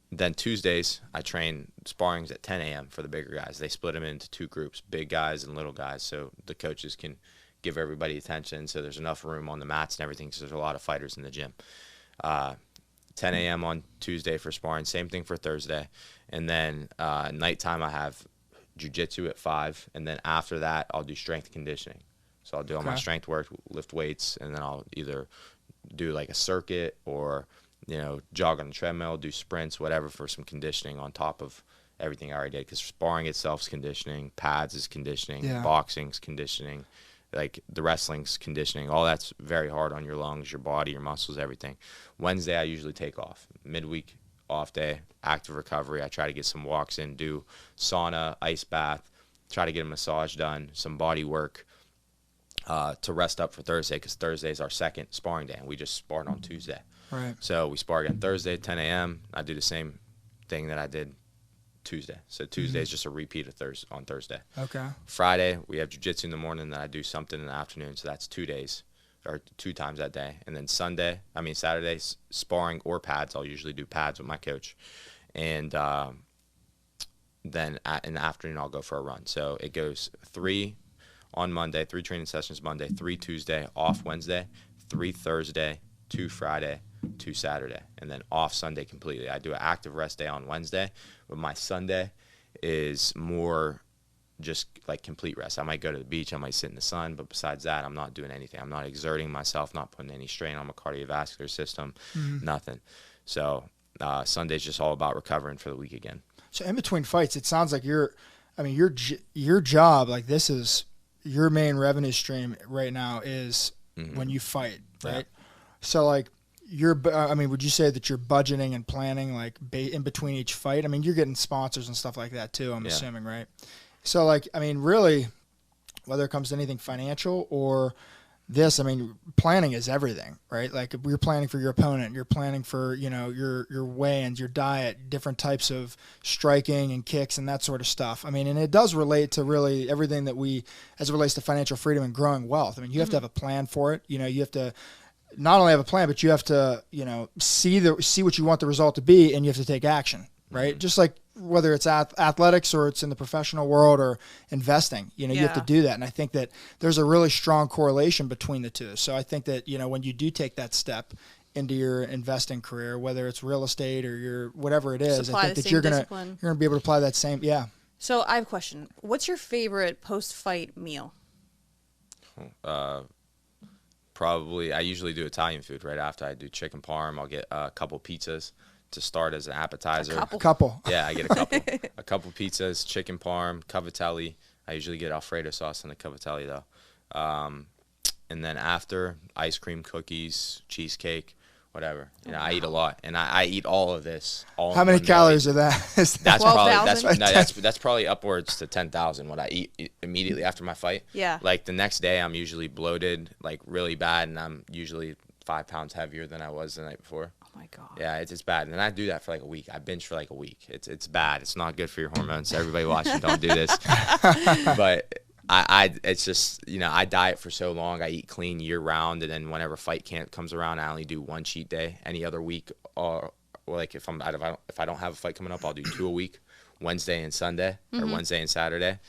then Tuesdays, I train sparrings at 10 a.m. for the bigger guys. They split them into 2 groups, big guys and little guys, so the coaches can give everybody attention, so there's enough room on the mats and everything, because there's a lot of fighters in the gym. 10 a.m. on Tuesday for sparring. Same thing for Thursday. And then nighttime I have jiu-jitsu at 5. And then after that, I'll do strength conditioning. So I'll do all my strength work, lift weights, and then I'll either do like a circuit or, you know, jog on the treadmill, do sprints, whatever, for some conditioning on top of everything I already did. Because sparring itself is conditioning, pads is conditioning, boxing's conditioning, like the wrestling's conditioning. All that's very hard on your lungs, your body, your muscles, everything. Wednesday I usually take off. Midweek off day, active recovery. I try to get some walks in, do sauna, ice bath, try to get a massage done, some body work. To rest up for Thursday, because Thursday is our second sparring day, and we just sparred on Tuesday.
Right.
So we spar again Thursday at 10 a.m. I do the same thing that I did Tuesday. So Tuesday is just a repeat of on Thursday.
Okay.
Friday, we have jiu-jitsu in the morning, and then I do something in the afternoon. So that's 2 days, or 2 times that day. And then Saturday, sparring or pads. I'll usually do pads with my coach. And then in the afternoon, I'll go for a run. So it goes 3 on Monday, 3 training sessions Monday, 3 Tuesday, off Wednesday, 3 Thursday, 2 Friday, 2 Saturday, and then off Sunday completely. I do an active rest day on Wednesday, but my Sunday is more just like complete rest. I might go to the beach, I might sit in the sun, but besides that, I'm not doing anything. I'm not exerting myself, not putting any strain on my cardiovascular system, nothing. So Sunday's just all about recovering for the week again.
So in between fights, it sounds like your job, like this is your main revenue stream right now is when you fight, right? Yeah. So like would you say that you're budgeting and planning like in between each fight? I mean, you're getting sponsors and stuff like that too, I'm assuming, right? So like, I mean, really, whether it comes to anything financial or this, I mean, planning is everything, right? Like you're planning for your opponent, you're planning for, you know, your weigh-ins, your diet, different types of striking and kicks and that sort of stuff. I mean, and it does relate to really everything that as it relates to financial freedom and growing wealth. I mean, you have to have a plan for it. You know, you have to not only have a plan, but you have to, you know, see what you want the result to be, and you have to take action, right? Just like whether it's athletics or it's in the professional world or investing, you know, you have to do that. And I think that there's a really strong correlation between the two. So I think that, you know, when you do take that step into your investing career, whether it's real estate or your whatever it is, I think that you're gonna be able to apply that same. Yeah.
So I have a question. What's your favorite post-fight meal?
Probably, I usually do Italian food right after. I do chicken parm. I'll get a couple pizzas to start as an appetizer.
A couple.
Yeah, I get a couple. A couple pizzas, chicken parm, cavatelli. I usually get Alfredo sauce on the cavatelli though. And then after, ice cream, cookies, cheesecake, whatever. You know, I eat a lot, and I eat all of this.
How many calories are that?
That's probably upwards to 10,000. What I eat immediately after my fight.
Yeah.
Like the next day, I'm usually bloated, like really bad, and I'm usually 5 pounds heavier than I was the night before.
Oh my God.
Yeah, it's bad, and I do that for like a week. I binge for like a week. It's bad. It's not good for your hormones. Everybody watching, don't do this. But it's just, you know, I diet for so long. I eat clean year round, and then whenever fight camp comes around, I only do 1 cheat day. Any other week, or like if I don't have a fight coming up, I'll do 2 a week, Wednesday and Sunday, or Wednesday and Saturday.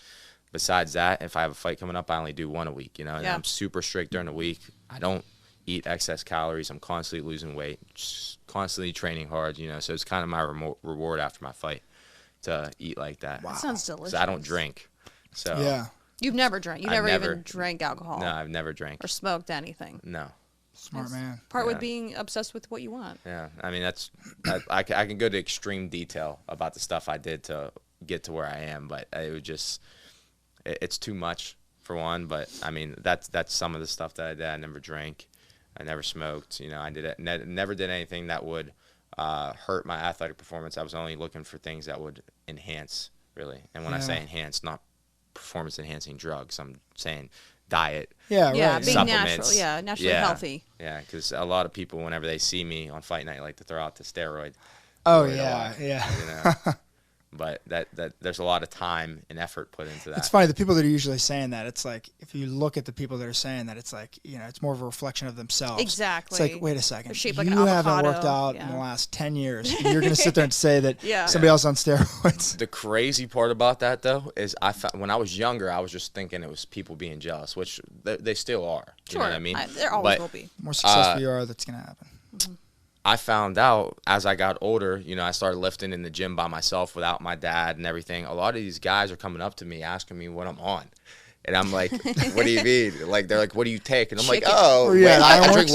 Besides that, if I have a fight coming up, I only do 1 a week. You know, and I'm super strict during the week. I don't eat excess calories. I'm constantly losing weight, just constantly training hard. You know, so it's kind of my reward after my fight to eat like that.
Wow. That sounds delicious.
So I don't drink. So
yeah.
You've never drank. You never even drank alcohol.
No, I've never drank.
Or smoked anything.
No.
Smart man.
Part with being obsessed with what you want.
Yeah. I mean, I can go to extreme detail about the stuff I did to get to where I am, but it would just, it's too much for one. But I mean, that's some of the stuff that I did. I never drank. I never smoked. You know, I never did anything that would hurt my athletic performance. I was only looking for things that would enhance, really. And when I say enhance, not performance enhancing drugs, I'm saying diet,
being
supplements,
naturally healthy.
Yeah, because a lot of people, whenever they see me on fight night, like to throw out the steroid.
Oh yeah.
You know? But that there's a lot of time and effort put into that.
It's funny, the people that are usually saying that, it's like, if you look at the people that are saying that, it's like, you know, it's more of a reflection of themselves.
Exactly.
It's like, wait a second,
like
you haven't worked out in the last 10 years. And you're going to sit there and say that somebody else on steroids.
The crazy part about that, though, is when I was younger, I was just thinking it was people being jealous, which they still are.
Sure.
You know what I mean?
There always will be.
The more successful you are, that's going to happen.
Mm-hmm.
I found out as I got older, I started lifting in the gym by myself without my dad and everything. A lot of these guys are coming up to me asking me what I'm on. And I'm like, what do you mean? Like, they're like, what do you take? And I'm like, I drink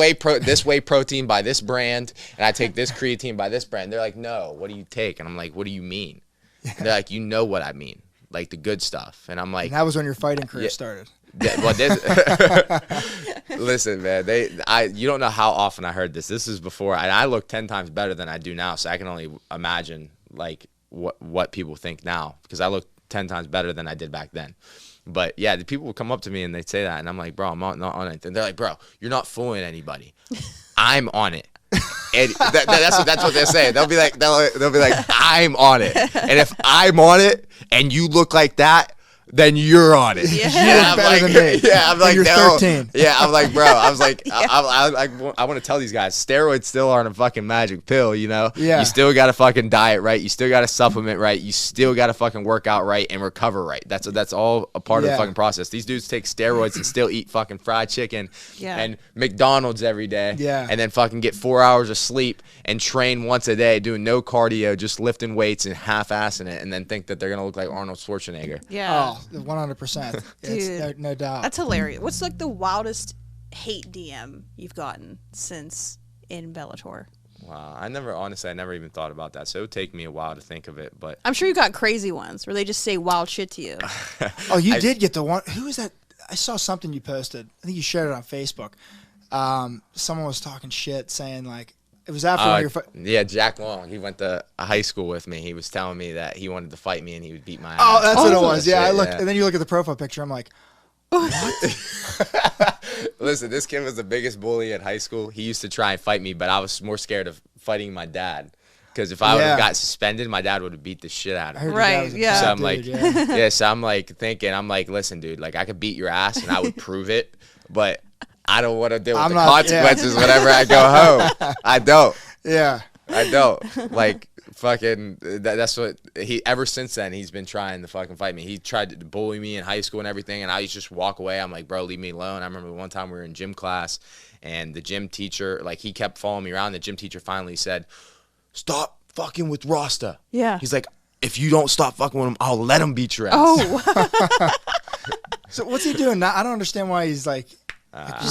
this whey protein by this brand, and I take this creatine by this brand. They're like, no, what do you take? And I'm like, what do you mean? Yeah. They're like, you know what I mean, like the good stuff. And I'm like,
and that was when your fighting career started.
Well, listen, man, you don't know how often I heard this. This is before, and I look 10 times better than I do now, so I can only imagine like what people think now, because I look 10 times better than I did back then. But yeah, the people will come up to me and they'd say that, and I'm like, bro, I'm not on it. And they're like, bro, you're not fooling anybody. I'm on it. And that's what they're saying. They'll be like, I'm on it. And if I'm on it and you look like that, then you're on it.
Yeah.
I'm better than me.
Yeah, I'm like,
you're
no.
13.
Yeah, I'm like, bro. I was like, I want to tell these guys, steroids still aren't a fucking magic pill, Yeah. You still got to fucking diet right. You still got to supplement right. You still got to fucking work out right and recover right. That's all a part of the fucking process. These dudes take steroids and still eat fucking fried chicken and McDonald's every day.
Yeah.
And then fucking get 4 hours of sleep and train once a day, doing no cardio, just lifting weights and half-assing it, and then think that they're going to look like Arnold Schwarzenegger.
Yeah.
Oh, 100%.
Dude,
no doubt.
That's hilarious. What's like the wildest hate DM you've gotten since in Bellator?
Wow, I never even thought about that. So it would take me a while to think of it, but
I'm sure you got crazy ones where they just say wild shit to you.
Oh, you did get the one. Who was that? I saw something you posted. I think you shared it on Facebook. Someone was talking shit, saying like it was after your fight.
Yeah, Jack Long. He went to a high school with me. He was telling me that he wanted to fight me and he would beat my ass.
Oh, that's what it was. Yeah,
shit,
I looked, and then you look at the profile picture. I'm like, what?
Listen, this kid was the biggest bully at high school. He used to try and fight me, but I was more scared of fighting my dad. Because if I would have got suspended, my dad would have beat the shit out of him.
Right, yeah.
So I'm like, listen, dude, like I could beat your ass and I would prove it, but I don't want to deal with the consequences whenever I go home. I don't.
Yeah.
I don't. Like, fucking, that's what ever since then, he's been trying to fucking fight me. He tried to bully me in high school and everything, and I used to just walk away. I'm like, bro, leave me alone. I remember one time we were in gym class, and the gym teacher, like, he kept following me around. The gym teacher finally said, stop fucking with Rosta.
Yeah.
He's like, if you don't stop fucking with him, I'll let him beat your ass.
Oh.
So what's he doing now? I don't understand why he's like,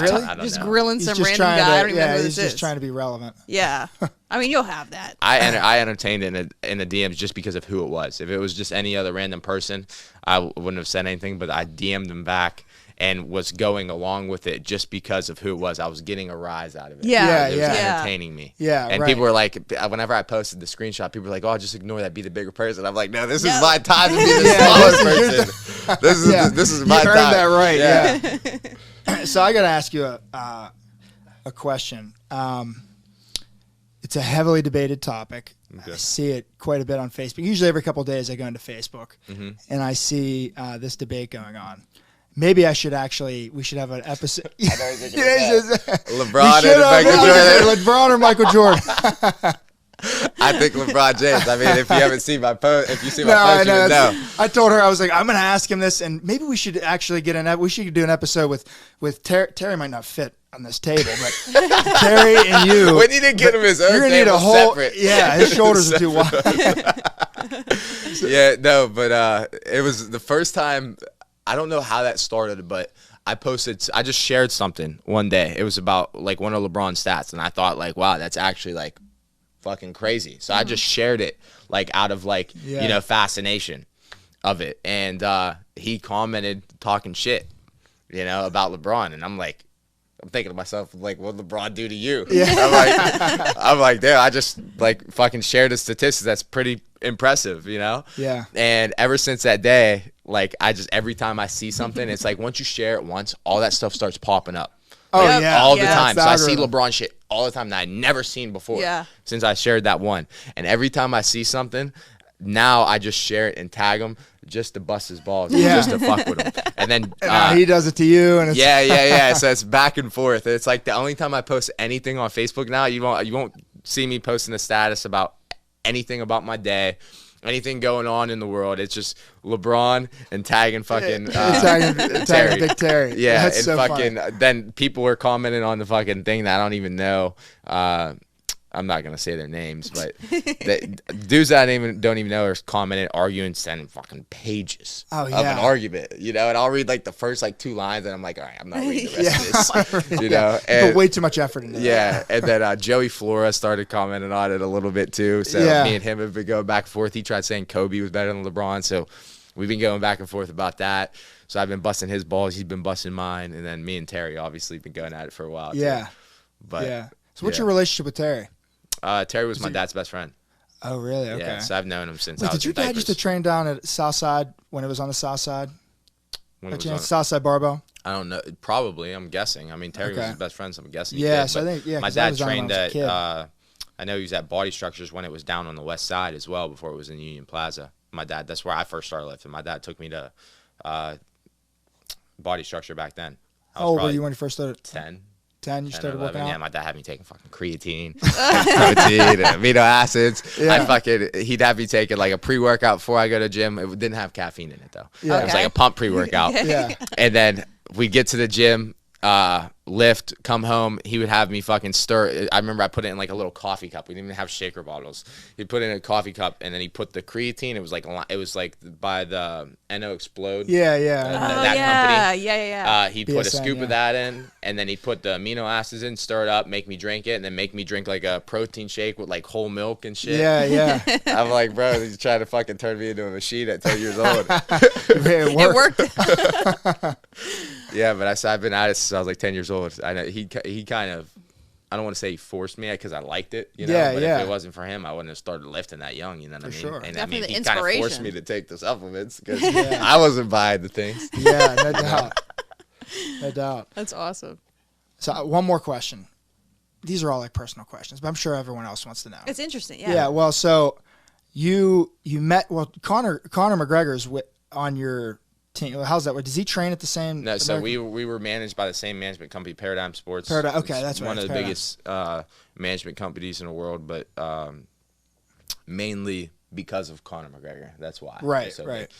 really?
Just grilling
He's
some
just
random guy. I don't even know who
he's
this
just
is.
trying to be relevant.
Yeah. I mean, you'll have that.
I entertained it in the DMs just because of who it was. If it was just any other random person, I wouldn't have said anything, but I DM'd him back and was going along with it just because of who it was. I was getting a rise out of it.
Yeah,
It was entertaining me.
Yeah,
and
right.
people were like, whenever I posted the screenshot, people were like, oh, just ignore that, be the bigger person. I'm like, no, this is my time to be the smaller person. This is my time.
You earned that right,
yeah.
So I got to ask you a question. It's a heavily debated topic. Okay. I see it quite a bit on Facebook. Usually every couple of days I go into Facebook, and I see this debate going on. Maybe we should have an episode.
LeBron and Michael Jordan.
LeBron or Michael Jordan.
I think LeBron James. I mean, if you haven't seen my post, you would know.
I told her, I was like, I'm going to ask him this, and maybe we should actually we should do an episode with Terry. Terry might not fit on this table, but Terry and you.
We need to get him his own table
need a whole,
separate.
Yeah, his shoulders are too wide.
Yeah, no, but it was the first time. I don't know how that started, but I just shared something one day. It was about like one of LeBron's stats, and I thought like, wow, that's actually like fucking crazy. So I just shared it like out of like, fascination of it. And he commented talking shit, about LeBron. And I'm thinking to myself, like, what'd LeBron do to you? Yeah. I'm like, dude, I just like fucking shared the statistics. That's pretty impressive,
Yeah.
And ever since that day, like every time I see something, it's like once you share it once, all that stuff starts popping up.
Oh, yeah.
All the time. So I see LeBron shit all the time that I'd never seen before since I shared that one. And every time I see something, now I just share it and tag him just to bust his balls, just to fuck with him. And then
he does it to you. And it's
yeah. So it's back and forth. It's like the only time I post anything on Facebook now, you won't see me posting a status about anything about my day, anything going on in the world. It's just LeBron and tagging fucking
tagging Big Terry.
Yeah,
that's
and
so
fucking
funny.
Then people were commenting on the fucking thing that I don't even know. I'm not gonna say their names, but the dudes that I don't even know are commenting, arguing, sending fucking pages of an argument, you know. And I'll read like the first like 2 lines, and I'm like, all right, I'm not reading the rest of this, you know. And,
put way too much effort into
that. And then Joey Flora started commenting on it a little bit too. So me and him have been going back and forth. He tried saying Kobe was better than LeBron, so we've been going back and forth about that. So I've been busting his balls, he's been busting mine, and then me and Terry obviously been going at it for a while.
Yeah,
too. But
So what's your relationship with Terry?
Terry was my dad's best friend.
Oh, really? Okay.
Yeah, so I've known him since I was
did your dad used to train down at Southside when it was on the South Side? Southside Barbell?
I don't know. Probably, I'm guessing. I mean, Terry was his best friend, so I'm guessing he
did.
So
I think,
my dad trained at, I know he was at Body Structures when it was down on the west side as well, before it was in Union Plaza. My dad, that's where I first started lifting. My dad took me to Body Structure back then.
How old were you when you first started?
10.
10, you started working out?
Yeah, my dad had me taking fucking creatine, protein, and amino acids. He'd have me taking like a pre-workout before I go to the gym. It didn't have caffeine in it though. Yeah. It was like a pump pre-workout. And then we'd get to the gym, lift, come home. He would have me fucking stir. I remember I put it in like a little coffee cup. We didn't even have shaker bottles. He'd put it in a coffee cup, and then he put the creatine. It was like by the Eno Explode. That company. He'd put a scoop of that in, and then he'd put the amino acids in, stir it up, make me drink it, and then make me drink like a protein shake with like whole milk and shit. I'm like, bro, he's trying to fucking turn me into a machine at 10 years old.
It worked.
Yeah, but I've been at it since I was like 10 years old. I know he kind of, I don't want to say he forced me because I liked it, you know. But if it wasn't for him, I wouldn't have started lifting that young, you know what I mean?
Sure.
And
definitely
I mean,
the
he kind of
inspiration.
forced me to take the supplements because I wasn't buying the things.
Yeah, no doubt. No doubt.
That's awesome.
So one more question. These are all like personal questions, but I'm sure everyone else wants to know.
It's interesting, yeah.
Yeah, well, so you met, Conor McGregor's on your team. How's that? Does he train at the same?
No, so we were managed by the same management company, Paradigm Sports.
Okay, that's right.
One of the biggest management companies in the world, but mainly because of Conor McGregor. That's why.
Right,
so
right.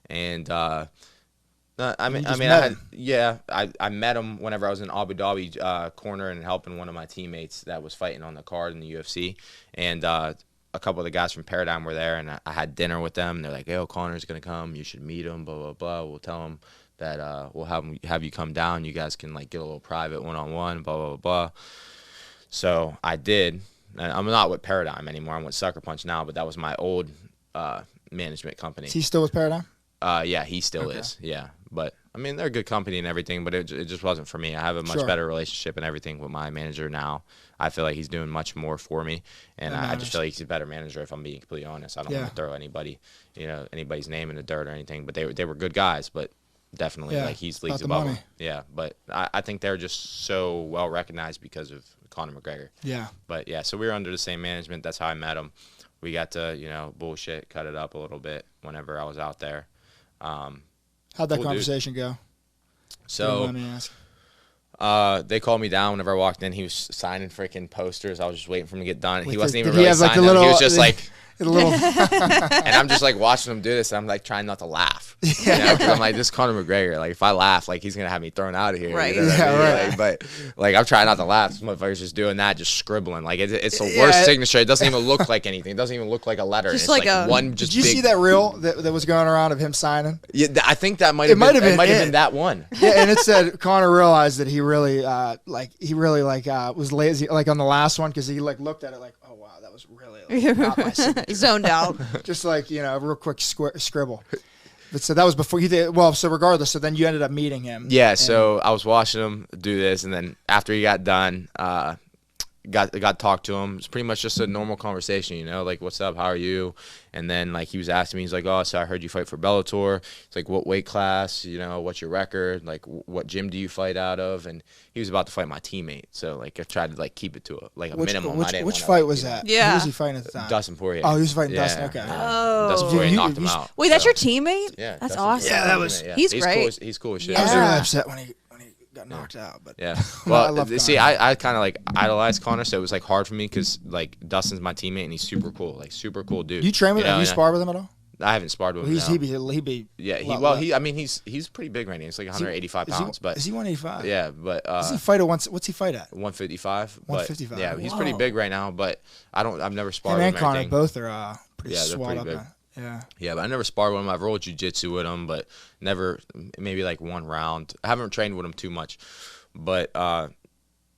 And I met him whenever I was in Abu Dhabi corner and helping one of my teammates that was fighting on the card in the UFC, and a couple of the guys from Paradigm were there, and I had dinner with them. And they're like, "Hey, Conor's gonna come. You should meet him. Blah blah blah. We'll tell him that we'll have you come down. You guys can like get a little private one-on-one. Blah blah blah." So I did. And I'm not with Paradigm anymore. I'm with Sucker Punch now, but that was my old management company.
Is he still with Paradigm?
Yeah, he still is. Yeah, but I mean, they're a good company and everything, but it just wasn't for me. I have a much better relationship and everything with my manager now. I feel like he's doing much more for me, and I just feel like he's a better manager. If I'm being completely honest, I don't want to throw anybody's name in the dirt or anything. But they were good guys, but definitely like he's leagues above them. Yeah, but I think they're just so well recognized because of Conor McGregor.
Yeah.
But yeah, so we were under the same management. That's how I met him. We got to bullshit, cut it up a little bit whenever I was out there.
How'd that conversation go?
So they called me down whenever I walked in. He was signing freaking posters. I was just waiting for him to get done. He wasn't even really signing them. He was just like
a little.
And I'm just like watching him do this, and I'm like trying not to laugh. You know? 'Cause I'm like, this is Conor McGregor. Like if I laugh, like he's gonna have me thrown out of here.
Right.
You know what I mean?
Right.
Like, but like I'm trying not to laugh. This motherfucker's just doing that, just scribbling. Like it's the worst signature. It doesn't even look like anything. It doesn't even look like a letter.
Just
it's
like
one. Just
did you see that reel that was going around of him signing?
Yeah, I think that might have been that one.
Yeah, and it said Conor realized that he really was lazy like on the last one because he like looked at it like, oh wow, that was really like, not my signature.
Zoned out.
Just like a real quick scribble. But so that was before you did. Well, so regardless, so then you ended up meeting him.
Yeah, so I was watching him do this, and then after he got done, got to talk to him. It's pretty much just a normal conversation, like, what's up, how are you? And then, like, he was asking me, he's like, oh, so I heard you fight for Bellator. It's like, what weight class, what's your record? Like, what gym do you fight out of? And he was about to fight my teammate. So, like, I tried to, like, keep it to a minimum.
Which fight was that?
Yeah.
Who was he fighting at the time?
Dustin Poirier.
Oh, he was fighting Dustin, okay.
Yeah.
Oh.
Dustin Poirier knocked him out.
Wait, that's your teammate?
Yeah.
That's
Dustin
awesome.
Yeah, that was.
Yeah.
He's great.
Cool, he's cool as shit.
I was
Yeah.
really upset when he got knocked out. But
yeah. Well,
I love
see,
Conor.
I kind of like idolized Conor, so it was like hard for me because like Dustin's my teammate and he's super cool, like super cool dude.
Do you train with him? Do you spar with him at all?
I haven't sparred with him.
He'd be.
Yeah, he's pretty big right now. He's like 185 pounds, but
is he 185?
Yeah, but
does he fight at what's he fight at?
155.
155.
Yeah, he's pretty big right now, but I've never sparred with him.
And Conor both are pretty swole up.
Big.
Yeah.
Yeah, but I never sparred with him. I've rolled jiu-jitsu with him, but never, maybe like one round. I haven't trained with him too much, but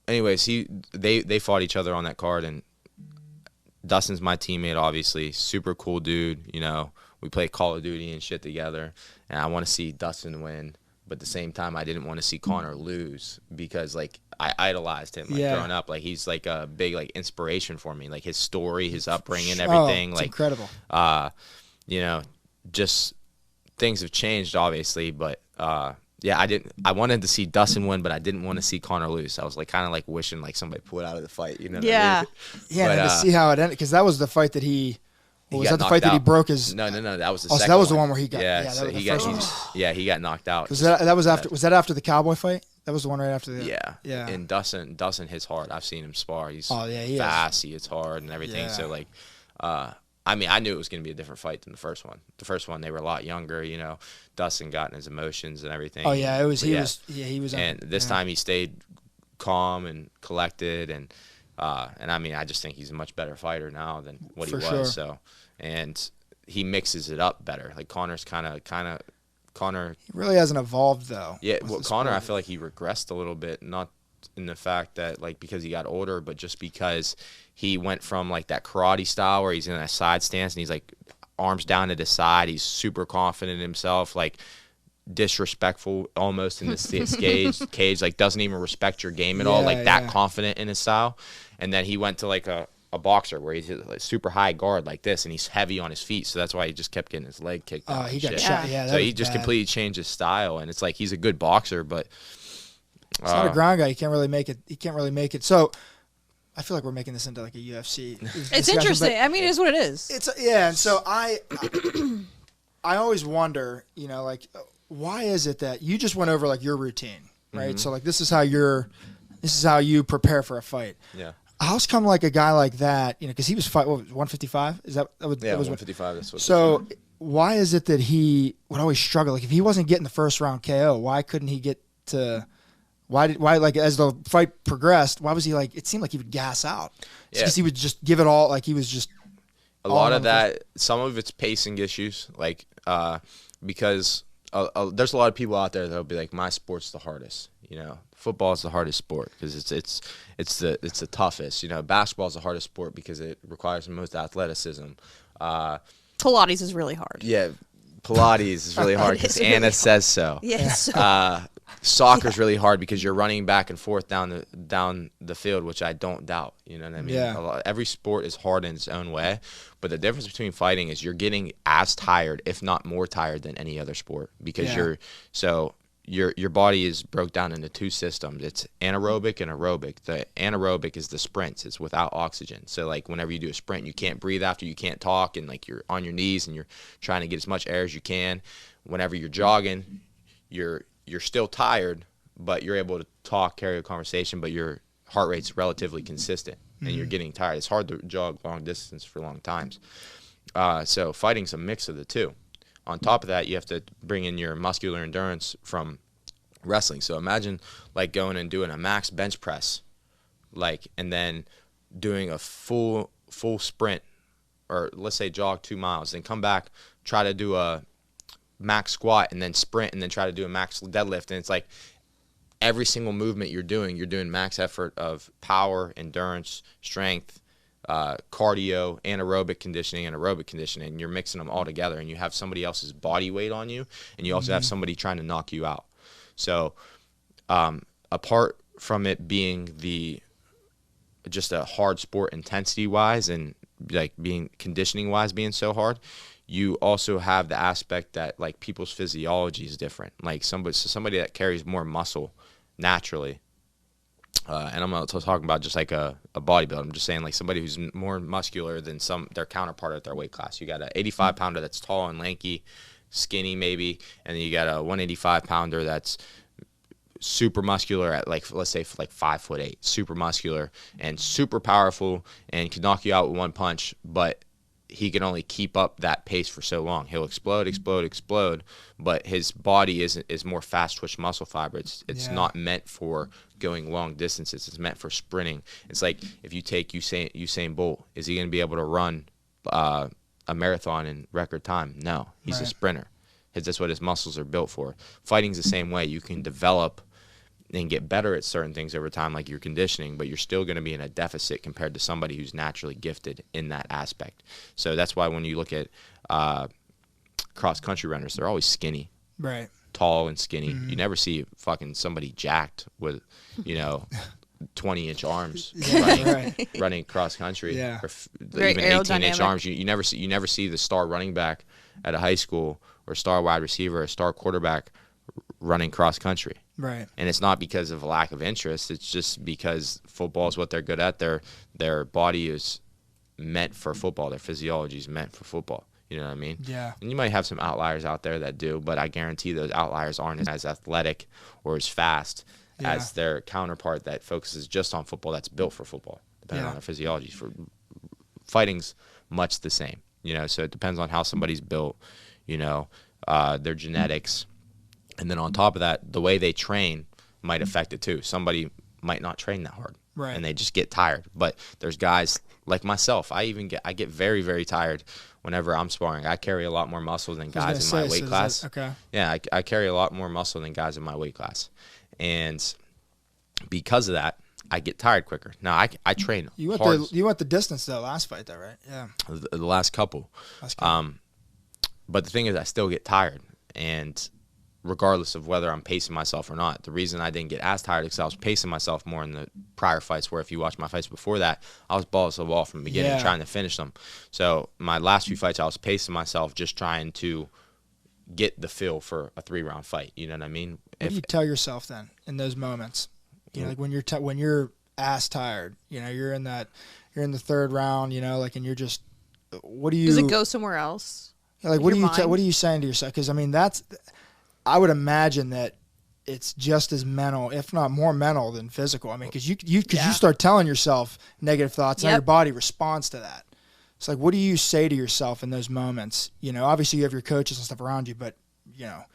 anyways, they fought each other on that card, and Dustin's my teammate, obviously. Super cool dude. You know, we play Call of Duty and shit together, and I want to see Dustin win. But at the same time, I didn't want to see Conor lose because, like, I idolized him growing up. Like, he's like a big like inspiration for me. Like his story, his upbringing, everything.
It's
like
incredible.
You know, just things have changed, obviously. But yeah, I wanted to see Dustin win, but I didn't want to see Conor lose. I was like kind of like wishing like somebody pulled out of the fight. You know?
Yeah.
What I mean?
Yeah, and to see how it ended, because that was the fight that he. Was that the fight that he broke his?
No. That was the
second.
So
that was the one where he got.
Yeah,
that
so
was
he
the
got.
first one.
Yeah, he got knocked out.
Was that was after? Was that after the Cowboy fight? That was the one right after the.
Yeah. And Dustin hits hard. I've seen him spar. He's
he
fast. He hits hard and everything.
Yeah.
So like, I mean, I knew it was going to be a different fight than the first one. The first one, they were a lot younger. You know, Dustin got in his emotions and everything.
Oh yeah, he was.
And this time he stayed calm and collected, and I mean, I just think he's a much better fighter now than what he was.
Sure.
So, and he mixes it up better. Like Conor's kind of Conor.
He really hasn't evolved though.
Yeah, well, Conor, I feel like he regressed a little bit, not in the fact that like because he got older, but just because he went from like that karate style where he's in a side stance and he's like arms down at his side, he's super confident in himself, like disrespectful almost in this cage, like doesn't even respect your game at all, like that confident in his style. And then he went to like a boxer where he's like super high guard like this, and he's heavy on his feet, so that's why he just kept getting his leg kicked out.
He got shot. Yeah,
so he just completely changed his style, and it's like he's a good boxer, but
it's not a ground guy. He can't really make it. So I feel like we're making this into like a UFC.
It's interesting. I mean, it is what it is.
It's and so I always wonder, you know, like why is it that you just went over like your routine, right? Mm-hmm. So like this is how you prepare for a fight.
Yeah.
How's come like a guy like that, you know, because he was 155? Is that was
155? That's what.
So why is it that he would always struggle? Like if he wasn't getting the first round KO, why couldn't he get to? Why like as the fight progressed? Why was he like? It seemed like he would gas out. Because he would just give it all. Like he was just.
A lot of that. Some of it's pacing issues, like because there's a lot of people out there that'll be like, my sport's the hardest. You know, football is the hardest sport because it's the toughest. You know, basketball is the hardest sport because it requires the most athleticism.
Pilates is really hard.
Yeah, Pilates is really hard because Anna says so.
Yes.
Soccer's really hard because you're running back and forth down the field, which I don't doubt. You know what I mean?
Yeah.
Every sport is hard in its own way, but the difference between fighting is you're getting as tired, if not more tired, than any other sport because your body is broke down into two systems. It's anaerobic and aerobic. The anaerobic is the sprints. It's without oxygen. So like whenever you do a sprint, you can't breathe after, you can't talk, and like you're on your knees and you're trying to get as much air as you can. Whenever you're jogging, you're still tired, but you're able to talk, carry a conversation, but your heart rate's relatively consistent and you're getting tired. It's hard to jog long distance for long times. So fighting's a mix of the two. On top of that, you have to bring in your muscular endurance from wrestling. So imagine like going and doing a max bench press, like, and then doing a full sprint, or let's say jog 2 miles, then come back, try to do a max squat, and then sprint, and then try to do a max deadlift. And it's like every single movement you're doing max effort of power, endurance, strength, cardio, anaerobic conditioning, and aerobic conditioning, and you're mixing them all together, and you have somebody else's body weight on you, and you also have somebody trying to knock you out. So apart from it being just a hard sport intensity wise and like being conditioning wise being so hard, you also have the aspect that like people's physiology is different. Like somebody that carries more muscle naturally, and I'm not talking about just like a bodybuilder. I'm just saying like somebody who's more muscular than their counterpart at their weight class. You got an 85 pounder that's tall and lanky, skinny maybe, and then you got a 185 pounder that's super muscular at like, let's say like 5'8", super muscular and super powerful and can knock you out with one punch, but he can only keep up that pace for so long. He'll explode, but his body is more fast twitch muscle fiber. It's not meant for going long distances. It's meant for sprinting. It's like if you take Usain Bolt, is he going to be able to run a marathon in record time? No, he's a sprinter. That's what his muscles are built for. Fighting's the same way. You can develop and get better at certain things over time, like your conditioning, but you're still going to be in a deficit compared to somebody who's naturally gifted in that aspect. So that's why when you look at cross-country runners, they're always skinny.
Right.
Tall and skinny. You never see fucking somebody jacked with, 20-inch arms running cross-country.
Yeah.
Or
Very
even 18-inch
aerodynamic.
arms. You never see the star running back at a high school or star wide receiver or star quarterback running cross-country.
Right.
And it's not because of a lack of interest. It's just because football is what they're good at. Their body is meant for football. Their physiology is meant for football. You know what I mean?
Yeah.
And you might have some outliers out there that do, but I guarantee those outliers aren't as athletic or as fast as their counterpart that focuses just on football, that's built for football, depending on their physiology. For fighting's much the same, so it depends on how somebody's built, their genetics. And then on top of that, the way they train might affect it too. Somebody might not train that hard, and they just get tired. But there's guys like myself. I get very, very tired whenever I'm sparring. I carry a lot more muscle than guys in my weight class. Yeah, I carry a lot more muscle than guys in my weight class, and because of that, I get tired quicker. Now I train hard.
You went the distance though last fight though, right? Yeah.
The last couple. But the thing is, I still get tired, and regardless of whether I'm pacing myself or not. The reason I didn't get as tired is because I was pacing myself more in the prior fights, where if you watch my fights before that, I was balls to the wall from the beginning, trying to finish them. So my last few fights, I was pacing myself, just trying to get the feel for a 3-round fight. You know what I mean?
What do you tell yourself then in those moments? Like when you're ass tired, you're in the third round, and you're just, what do you?
Does it go somewhere else?
Like what are you saying to yourself? Because I mean I would imagine that it's just as mental, if not more mental than physical. I mean, because you start telling yourself negative thoughts, and your body responds to that. It's like, what do you say to yourself in those moments? Obviously you have your coaches and stuff around you, but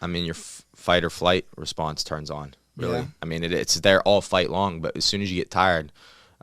I mean, your fight or flight response turns on. Really,
Yeah.
I mean, it's there all fight long. But as soon as you get tired,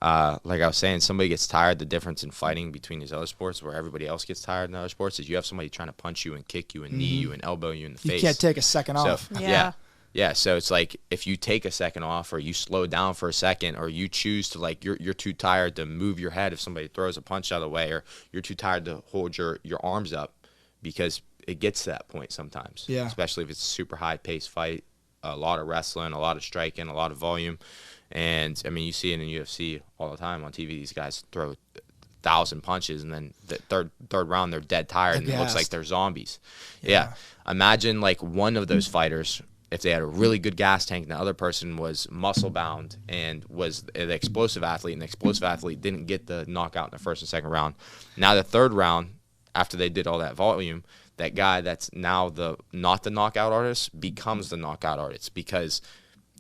like I was saying, somebody gets tired. The difference in fighting between these other sports, where everybody else gets tired in other sports, is you have somebody trying to punch you and kick you and knee you and elbow you in the face.
You can't take a second off.
Yeah. So it's like if you take a second off, or you slow down for a second, or you choose to you're too tired to move your head if somebody throws a punch out of the way, or you're too tired to hold your arms up, because it gets to that point sometimes.
Yeah.
Especially if it's a super high paced fight, a lot of wrestling, a lot of striking, a lot of volume. And I mean, you see it in UFC all the time on TV. These guys throw 1,000 punches, and then the third round they're dead tired, and it looks like they're zombies. Yeah. Imagine one of those fighters, if they had a really good gas tank, and the other person was muscle bound and was an explosive athlete, and the explosive athlete didn't get the knockout in the first and second round. Now the third round, after they did all that volume, that guy that's now not the knockout artist becomes the knockout artist, because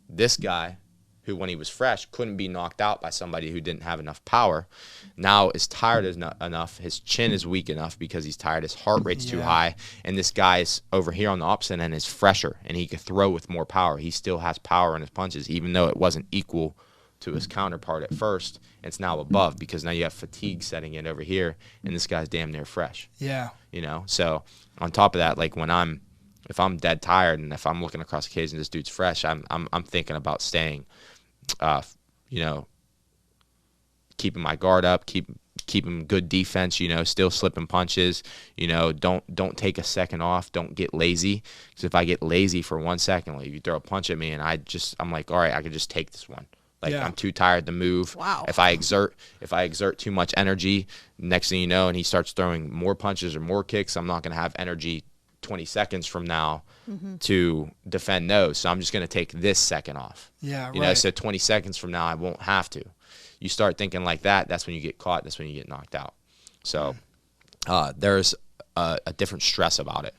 this guy, who when he was fresh couldn't be knocked out by somebody who didn't have enough power, now is tired enough, his chin is weak enough because he's tired, his heart rate's too high, and this guy's over here on the opposite end is fresher, and he could throw with more power. He still has power in his punches, even though it wasn't equal to his counterpart at first. It's now above, because now you have fatigue setting in over here, and this guy's damn near fresh.
Yeah.
So on top of that, if I'm dead tired, and if I'm looking across the cage and this dude's fresh, I'm thinking about staying, keeping my guard up, keeping good defense, still slipping punches, don't take a second off, don't get lazy, because if I get lazy for 1 second, if you throw a punch at me and I'm like, all right, I could just take this one. I'm too tired to move.
Wow.
If I exert too much energy, next thing you know, and he starts throwing more punches or more kicks, I'm not going to have energy 20 seconds from now to defend those. So I'm just going to take this second off.
Yeah,
right. So 20 seconds from now, I won't have to. You start thinking like that, that's when you get caught. That's when you get knocked out. So there's a different stress about it.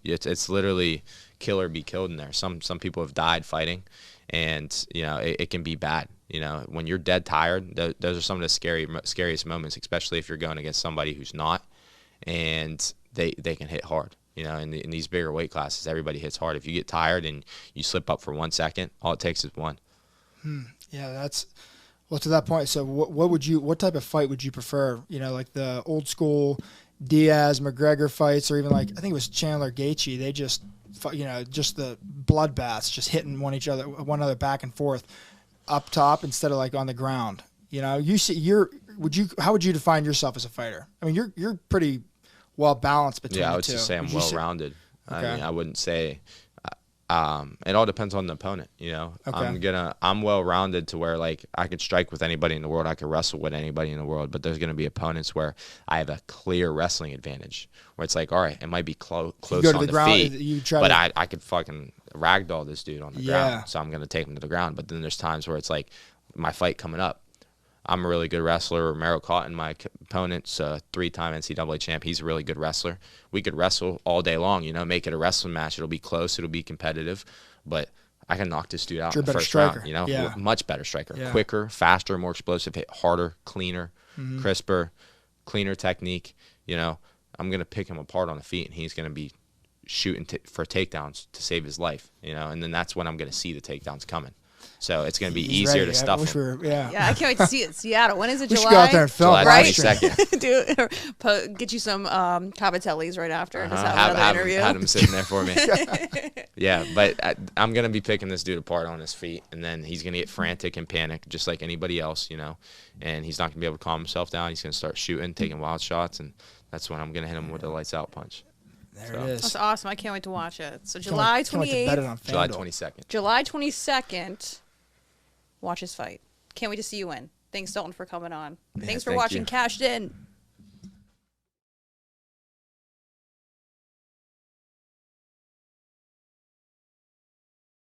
It's literally kill or be killed in there. Some people have died fighting, and it can be bad. When you're dead tired, those are some of the scariest moments, especially if you're going against somebody who's not. and they can hit hard. You know, in these bigger weight classes, everybody hits hard. If you get tired and you slip up for 1 second, all it takes is one.
Yeah, that's well to that point. So what type of fight would you prefer? You know, like the old school Diaz McGregor fights, or even like I think it was Chandler Gaethje. They just just the bloodbaths, just hitting one another back and forth up top instead of like on the ground. You know, how would you define yourself as a fighter? I mean, you're pretty well balanced between the two.
Yeah, I would just say I'm well rounded.
Okay.
I mean, I wouldn't say. It all depends on the opponent, you know.
Okay.
I'm well rounded to where like I could strike with anybody in the world, I could wrestle with anybody in the world, but there's gonna be opponents where I have a clear wrestling advantage, where it's like, all right, it might be close on the
ground,
feet, but I could fucking ragdoll this dude on the ground, so I'm gonna take him to the ground. But then there's times where it's like my fight coming up, I'm a really good wrestler. Romero Cotton, my opponent's a 3-time NCAA champ. He's a really good wrestler. We could wrestle all day long, you know, make it a wrestling match. It'll be close. It'll be competitive. But I can knock this dude out in the first round, you know.
Yeah.
Much better striker. Yeah. Quicker, faster, more explosive, hit harder, cleaner, crisper, cleaner technique. You know, I'm going to pick him apart on the feet, and he's going to be shooting for takedowns to save his life, you know. And then that's when I'm going to see the takedowns coming. So it's going to be easier to stuff him.
Yeah, I can't wait to see it in Seattle. When is it?
We
July?
should go out there and film.
July
right?
22nd.
Get you some Cavatellis right after. Just
have
another interview.
Had him sitting there for me. Yeah, but I'm going to be picking this dude apart on his feet, and then he's going to get frantic and panic just like anybody else, you know, and he's not going to be able to calm himself down. He's going to start shooting, taking wild shots, and that's when I'm going to hit him with a lights-out punch.
There it is.
That's awesome. I can't wait to watch it. So July 28th.
July 22nd.
July 22nd. Watch his fight. Can't wait to see you win. Thanks, Dalton, for coming on. Thanks for watching Cashed In.